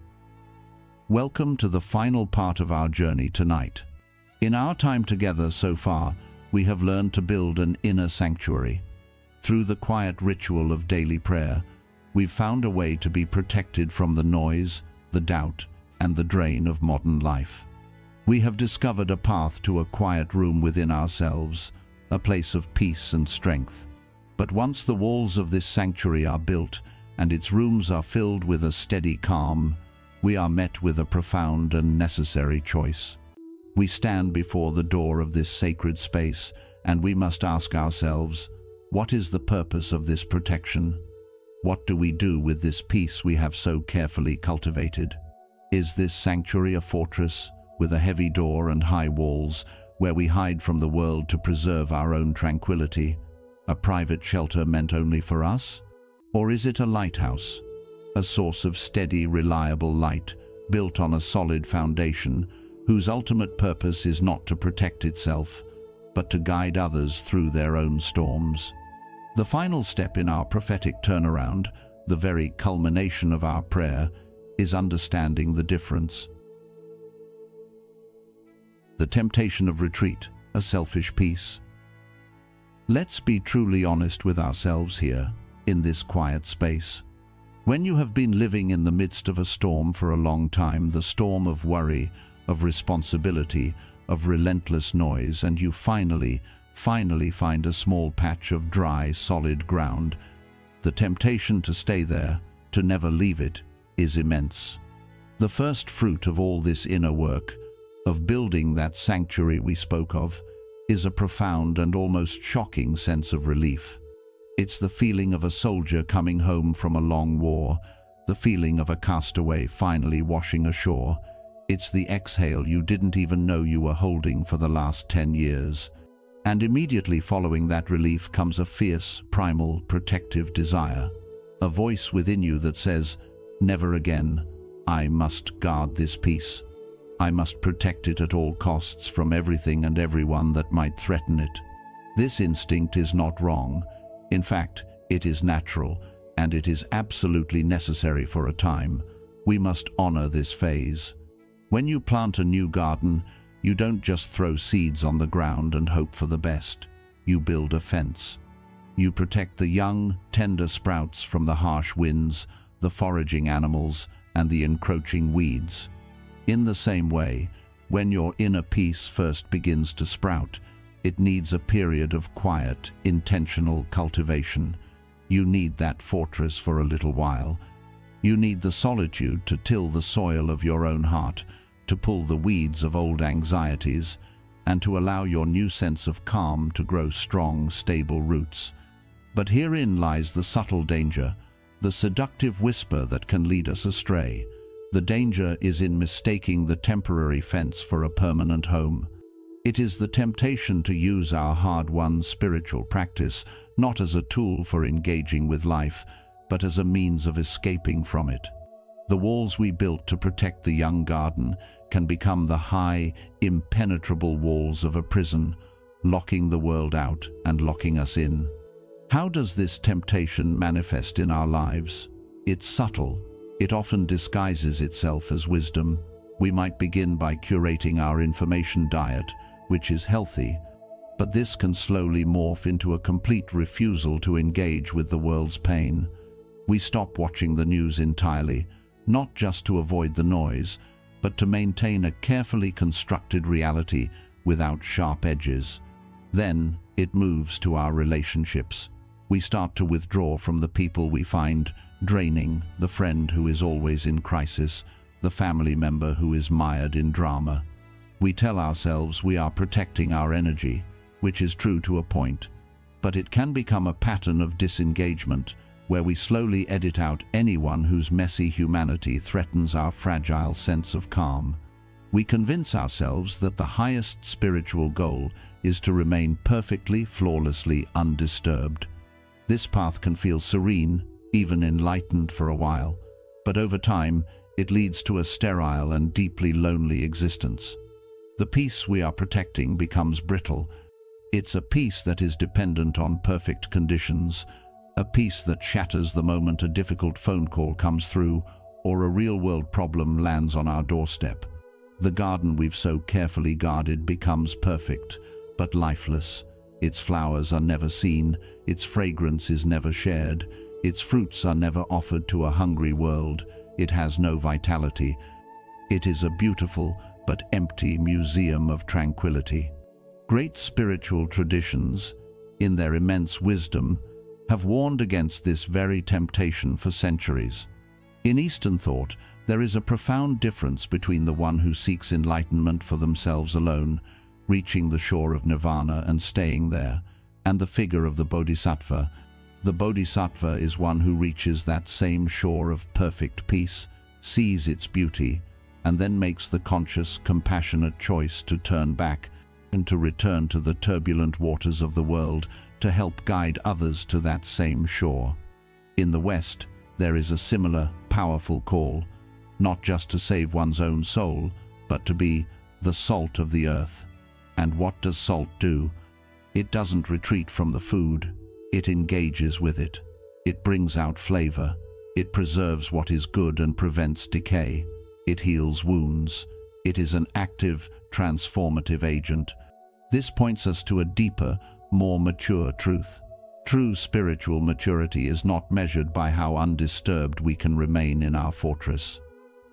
Welcome to the final part of our journey tonight. In our time together so far, we have learned to build an inner sanctuary. Through the quiet ritual of daily prayer, we've found a way to be protected from the noise, the doubt, and the drain of modern life. We have discovered a path to a quiet room within ourselves, a place of peace and strength. But once the walls of this sanctuary are built and its rooms are filled with a steady calm, we are met with a profound and necessary choice. We stand before the door of this sacred space, and we must ask ourselves, what is the purpose of this protection? What do we do with this peace we have so carefully cultivated? Is this sanctuary a fortress with a heavy door and high walls where we hide from the world to preserve our own tranquility, a private shelter meant only for us? Or is it a lighthouse, a source of steady, reliable light built on a solid foundation whose ultimate purpose is not to protect itself, but to guide others through their own storms? The final step in our prophetic turnaround, the very culmination of our prayer, is understanding the difference. The temptation of retreat, a selfish peace. Let's be truly honest with ourselves here, in this quiet space. When you have been living in the midst of a storm for a long time, the storm of worry, of responsibility, of relentless noise, and you finally find a small patch of dry, solid ground, the temptation to stay there, to never leave it, is immense. The first fruit of all this inner work, of building that sanctuary we spoke of, is a profound and almost shocking sense of relief. It's the feeling of a soldier coming home from a long war, the feeling of a castaway finally washing ashore. It's the exhale you didn't even know you were holding for the last 10 years. And immediately following that relief comes a fierce, primal, protective desire. A voice within you that says, never again, I must guard this peace. I must protect it at all costs from everything and everyone that might threaten it. This instinct is not wrong. In fact, it is natural, and it is absolutely necessary for a time. We must honor this phase. When you plant a new garden, you don't just throw seeds on the ground and hope for the best. You build a fence. You protect the young, tender sprouts from the harsh winds, the foraging animals, and the encroaching weeds. In the same way, when your inner peace first begins to sprout, it needs a period of quiet, intentional cultivation. You need that fortress for a little while. You need the solitude to till the soil of your own heart, to pull the weeds of old anxieties, and to allow your new sense of calm to grow strong, stable roots. But herein lies the subtle danger, the seductive whisper that can lead us astray. The danger is in mistaking the temporary fence for a permanent home. It is the temptation to use our hard-won spiritual practice not as a tool for engaging with life, but as a means of escaping from it. The walls we built to protect the young garden can become the high, impenetrable walls of a prison, locking the world out and locking us in. How does this temptation manifest in our lives? It's subtle. It often disguises itself as wisdom. We might begin by curating our information diet, which is healthy, but this can slowly morph into a complete refusal to engage with the world's pain. We stop watching the news entirely, not just to avoid the noise, but to maintain a carefully constructed reality without sharp edges. Then it moves to our relationships. We start to withdraw from the people we find draining, the friend who is always in crisis, the family member who is mired in drama. We tell ourselves we are protecting our energy, which is true to a point, but it can become a pattern of disengagement, where we slowly edit out anyone whose messy humanity threatens our fragile sense of calm. We convince ourselves that the highest spiritual goal is to remain perfectly, flawlessly undisturbed. This path can feel serene, even enlightened for a while, but over time it leads to a sterile and deeply lonely existence. The peace we are protecting becomes brittle. It's a peace that is dependent on perfect conditions, a peace that shatters the moment a difficult phone call comes through or a real-world problem lands on our doorstep. The garden we've so carefully guarded becomes perfect, but lifeless. Its flowers are never seen, its fragrance is never shared, its fruits are never offered to a hungry world. It has no vitality. It is a beautiful but empty museum of tranquility. Great spiritual traditions, in their immense wisdom, have warned against this very temptation for centuries. In Eastern thought, there is a profound difference between the one who seeks enlightenment for themselves alone, reaching the shore of nirvana and staying there, and the figure of the bodhisattva. The bodhisattva is one who reaches that same shore of perfect peace, sees its beauty, and then makes the conscious, compassionate choice to turn back and to return to the turbulent waters of the world to help guide others to that same shore. In the West, there is a similar, powerful call, not just to save one's own soul, but to be the salt of the earth. And what does salt do? It doesn't retreat from the food. It engages with it. It brings out flavor. It preserves what is good and prevents decay. It heals wounds. It is an active, transformative agent. This points us to a deeper, more mature truth. True spiritual maturity is not measured by how undisturbed we can remain in our fortress.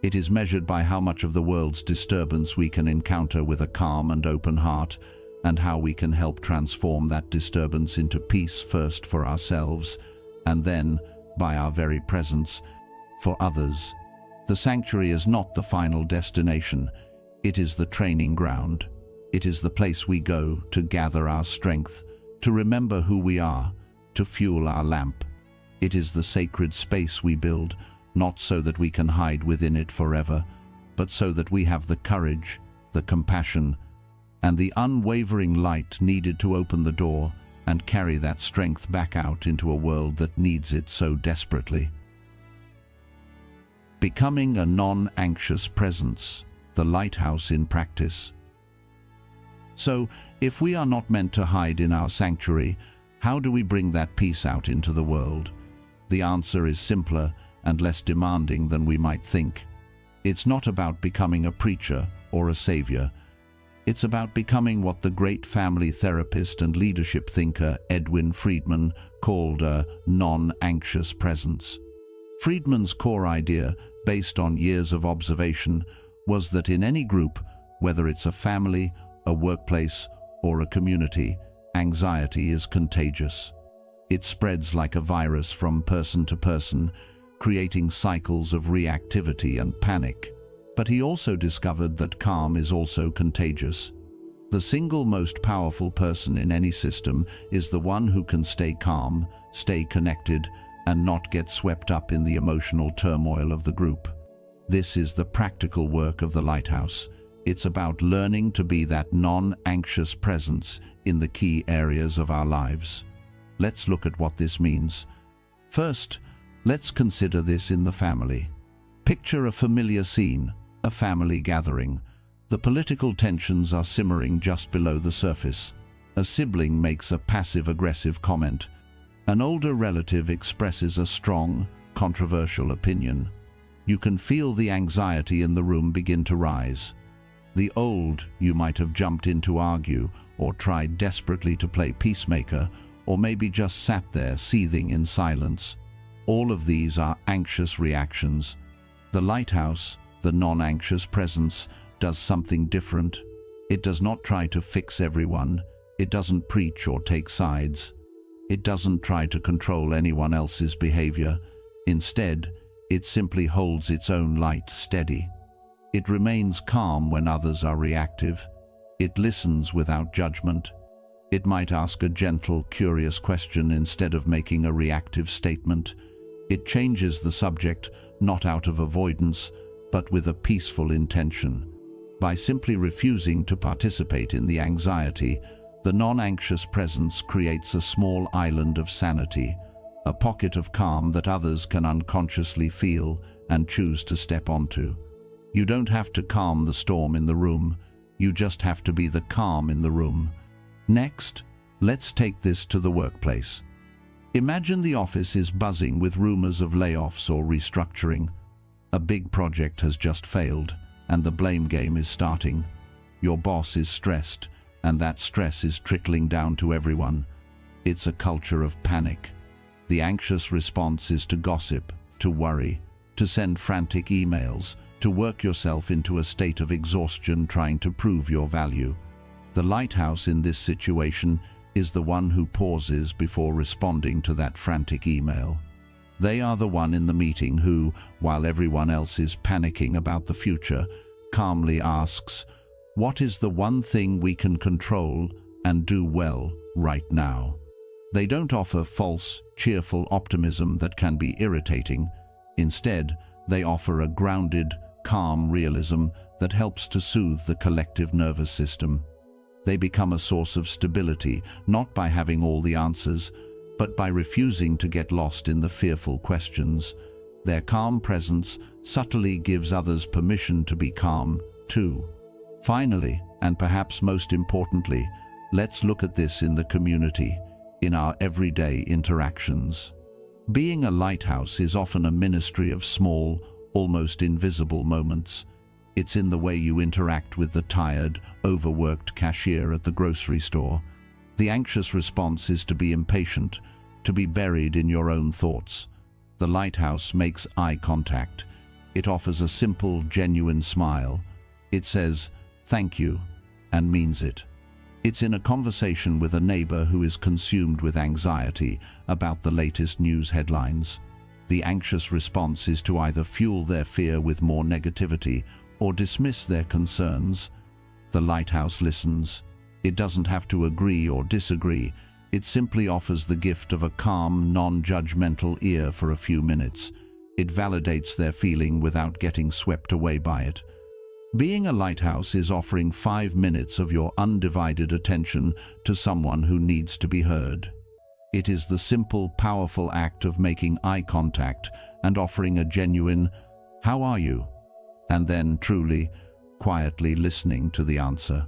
It is measured by how much of the world's disturbance we can encounter with a calm and open heart, and how we can help transform that disturbance into peace first for ourselves, and then, by our very presence, for others. The sanctuary is not the final destination. It is the training ground. It is the place we go to gather our strength, to remember who we are, to fuel our lamp. It is the sacred space we build, not so that we can hide within it forever, but so that we have the courage, the compassion, and the unwavering light needed to open the door and carry that strength back out into a world that needs it so desperately. Becoming a non-anxious presence, the lighthouse in practice. So, if we are not meant to hide in our sanctuary, how do we bring that peace out into the world? The answer is simpler and less demanding than we might think. It's not about becoming a preacher or a savior. It's about becoming what the great family therapist and leadership thinker Edwin Friedman called a non-anxious presence. Friedman's core idea, based on years of observation, was that in any group, whether it's a family, a workplace, or a community, anxiety is contagious. It spreads like a virus from person to person, creating cycles of reactivity and panic. But he also discovered that calm is also contagious. The single most powerful person in any system is the one who can stay calm, stay connected, and not get swept up in the emotional turmoil of the group. This is the practical work of the Lighthouse. It's about learning to be that non-anxious presence in the key areas of our lives. Let's look at what this means. First, let's consider this in the family. Picture a familiar scene, a family gathering. The political tensions are simmering just below the surface. A sibling makes a passive-aggressive comment. An older relative expresses a strong, controversial opinion. You can feel the anxiety in the room begin to rise. The old you might have jumped in to argue, or tried desperately to play peacemaker, or maybe just sat there seething in silence. All of these are anxious reactions. The Lighthouse, the non-anxious presence, does something different. It does not try to fix everyone. It doesn't preach or take sides. It doesn't try to control anyone else's behavior. Instead, it simply holds its own light steady. It remains calm when others are reactive. It listens without judgment. It might ask a gentle, curious question instead of making a reactive statement. It changes the subject, not out of avoidance, but with a peaceful intention. By simply refusing to participate in the anxiety, the non-anxious presence creates a small island of sanity, a pocket of calm that others can unconsciously feel and choose to step onto. You don't have to calm the storm in the room, you just have to be the calm in the room. Next, let's take this to the workplace. Imagine the office is buzzing with rumors of layoffs or restructuring. A big project has just failed, and the blame game is starting. Your boss is stressed, and that stress is trickling down to everyone. It's a culture of panic. The anxious response is to gossip, to worry, to send frantic emails, to work yourself into a state of exhaustion trying to prove your value. The Lighthouse in this situation is the one who pauses before responding to that frantic email. They are the one in the meeting who, while everyone else is panicking about the future, calmly asks, "What is the one thing we can control and do well right now?" They don't offer false, cheerful optimism that can be irritating. Instead, they offer a grounded, calm realism that helps to soothe the collective nervous system. They become a source of stability, not by having all the answers, but by refusing to get lost in the fearful questions. Their calm presence subtly gives others permission to be calm, too. Finally, and perhaps most importantly, let's look at this in the community, in our everyday interactions. Being a lighthouse is often a ministry of small, almost invisible moments. It's in the way you interact with the tired, overworked cashier at the grocery store. The anxious response is to be impatient, to be buried in your own thoughts. The Lighthouse makes eye contact. It offers a simple, genuine smile. It says, "Thank you," and means it. It's in a conversation with a neighbor who is consumed with anxiety about the latest news headlines. The anxious response is to either fuel their fear with more negativity or dismiss their concerns. The Lighthouse listens. It doesn't have to agree or disagree. It simply offers the gift of a calm, non-judgmental ear for a few minutes. It validates their feeling without getting swept away by it. Being a lighthouse is offering 5 minutes of your undivided attention to someone who needs to be heard. It is the simple, powerful act of making eye contact and offering a genuine, "How are you?" and then truly, quietly listening to the answer.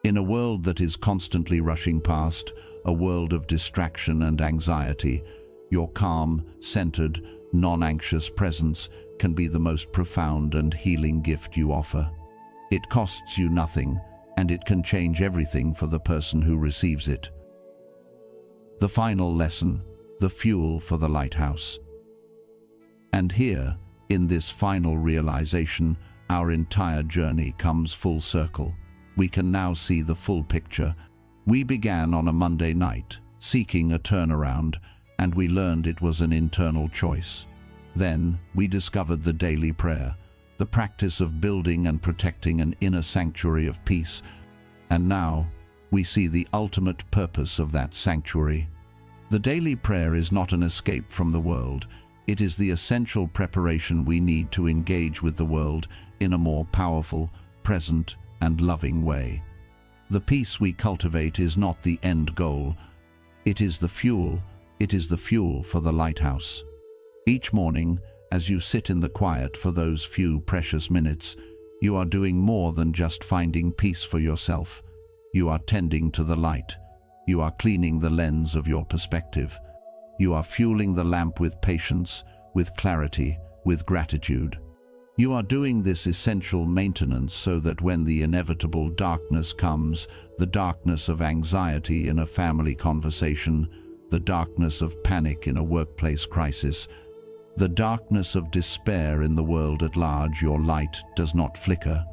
In a world that is constantly rushing past, a world of distraction and anxiety, your calm, centered, non-anxious presence can be the most profound and healing gift you offer. It costs you nothing, and it can change everything for the person who receives it. The final lesson, the fuel for the lighthouse. And here, in this final realization, our entire journey comes full circle. We can now see the full picture. We began on a Monday night, seeking a turnaround, and we learned it was an internal choice. Then, we discovered the daily prayer, the practice of building and protecting an inner sanctuary of peace. And now, we see the ultimate purpose of that sanctuary. The daily prayer is not an escape from the world. It is the essential preparation we need to engage with the world in a more powerful, present, and loving way. The peace we cultivate is not the end goal. It is the fuel. It is the fuel for the lighthouse. Each morning, as you sit in the quiet for those few precious minutes, you are doing more than just finding peace for yourself. You are tending to the light. You are cleaning the lens of your perspective. You are fueling the lamp with patience, with clarity, with gratitude. You are doing this essential maintenance so that when the inevitable darkness comes, the darkness of anxiety in a family conversation, the darkness of panic in a workplace crisis, the darkness of despair in the world at large, your light does not flicker.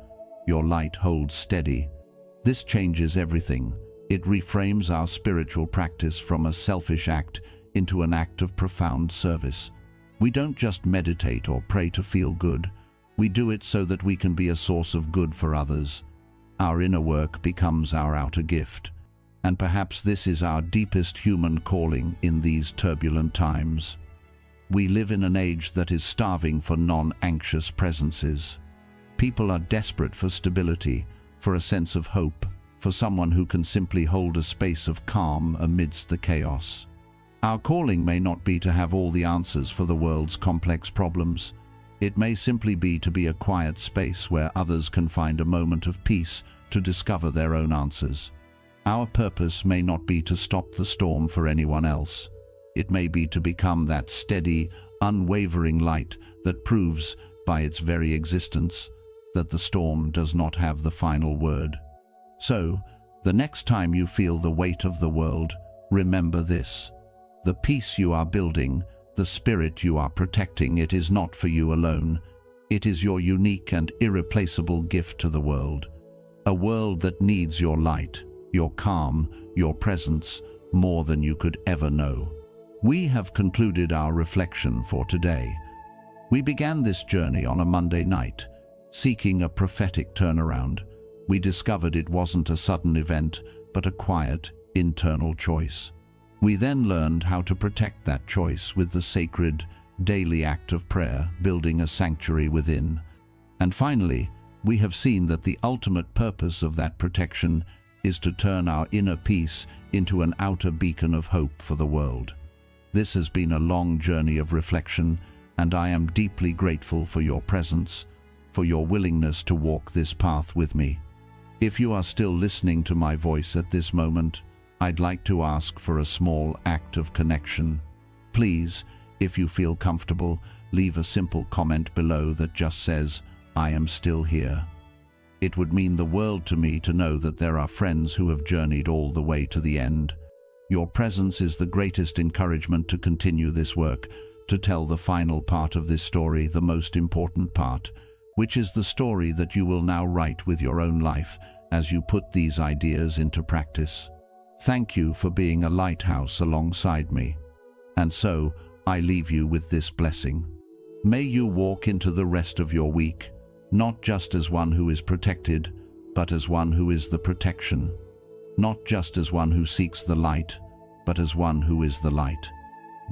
Your light holds steady. This changes everything. It reframes our spiritual practice from a selfish act into an act of profound service. We don't just meditate or pray to feel good. We do it so that we can be a source of good for others. Our inner work becomes our outer gift. And perhaps this is our deepest human calling in these turbulent times. We live in an age that is starving for non-anxious presences. People are desperate for stability, for a sense of hope, for someone who can simply hold a space of calm amidst the chaos. Our calling may not be to have all the answers for the world's complex problems. It may simply be to be a quiet space where others can find a moment of peace to discover their own answers. Our purpose may not be to stop the storm for anyone else. It may be to become that steady, unwavering light that proves, by its very existence, that the storm does not have the final word. So, the next time you feel the weight of the world, remember this. The peace you are building, the spirit you are protecting, it is not for you alone. It is your unique and irreplaceable gift to the world. A world that needs your light, your calm, your presence, more than you could ever know. We have concluded our reflection for today. We began this journey on a Monday night, seeking a prophetic turnaround. We discovered it wasn't a sudden event, but a quiet, internal choice. We then learned how to protect that choice with the sacred, daily act of prayer, building a sanctuary within. And finally, we have seen that the ultimate purpose of that protection is to turn our inner peace into an outer beacon of hope for the world. This has been a long journey of reflection, and I am deeply grateful for your presence, for your willingness to walk this path with me. If you are still listening to my voice at this moment, I'd like to ask for a small act of connection. Please, if you feel comfortable, leave a simple comment below that just says, "I am still here." It would mean the world to me to know that there are friends who have journeyed all the way to the end. Your presence is the greatest encouragement to continue this work, to tell the final part of this story, the most important part, which is the story that you will now write with your own life as you put these ideas into practice. Thank you for being a lighthouse alongside me. And so, I leave you with this blessing. May you walk into the rest of your week, not just as one who is protected, but as one who is the protection. Not just as one who seeks the light, but as one who is the light.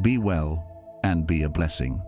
Be well and be a blessing.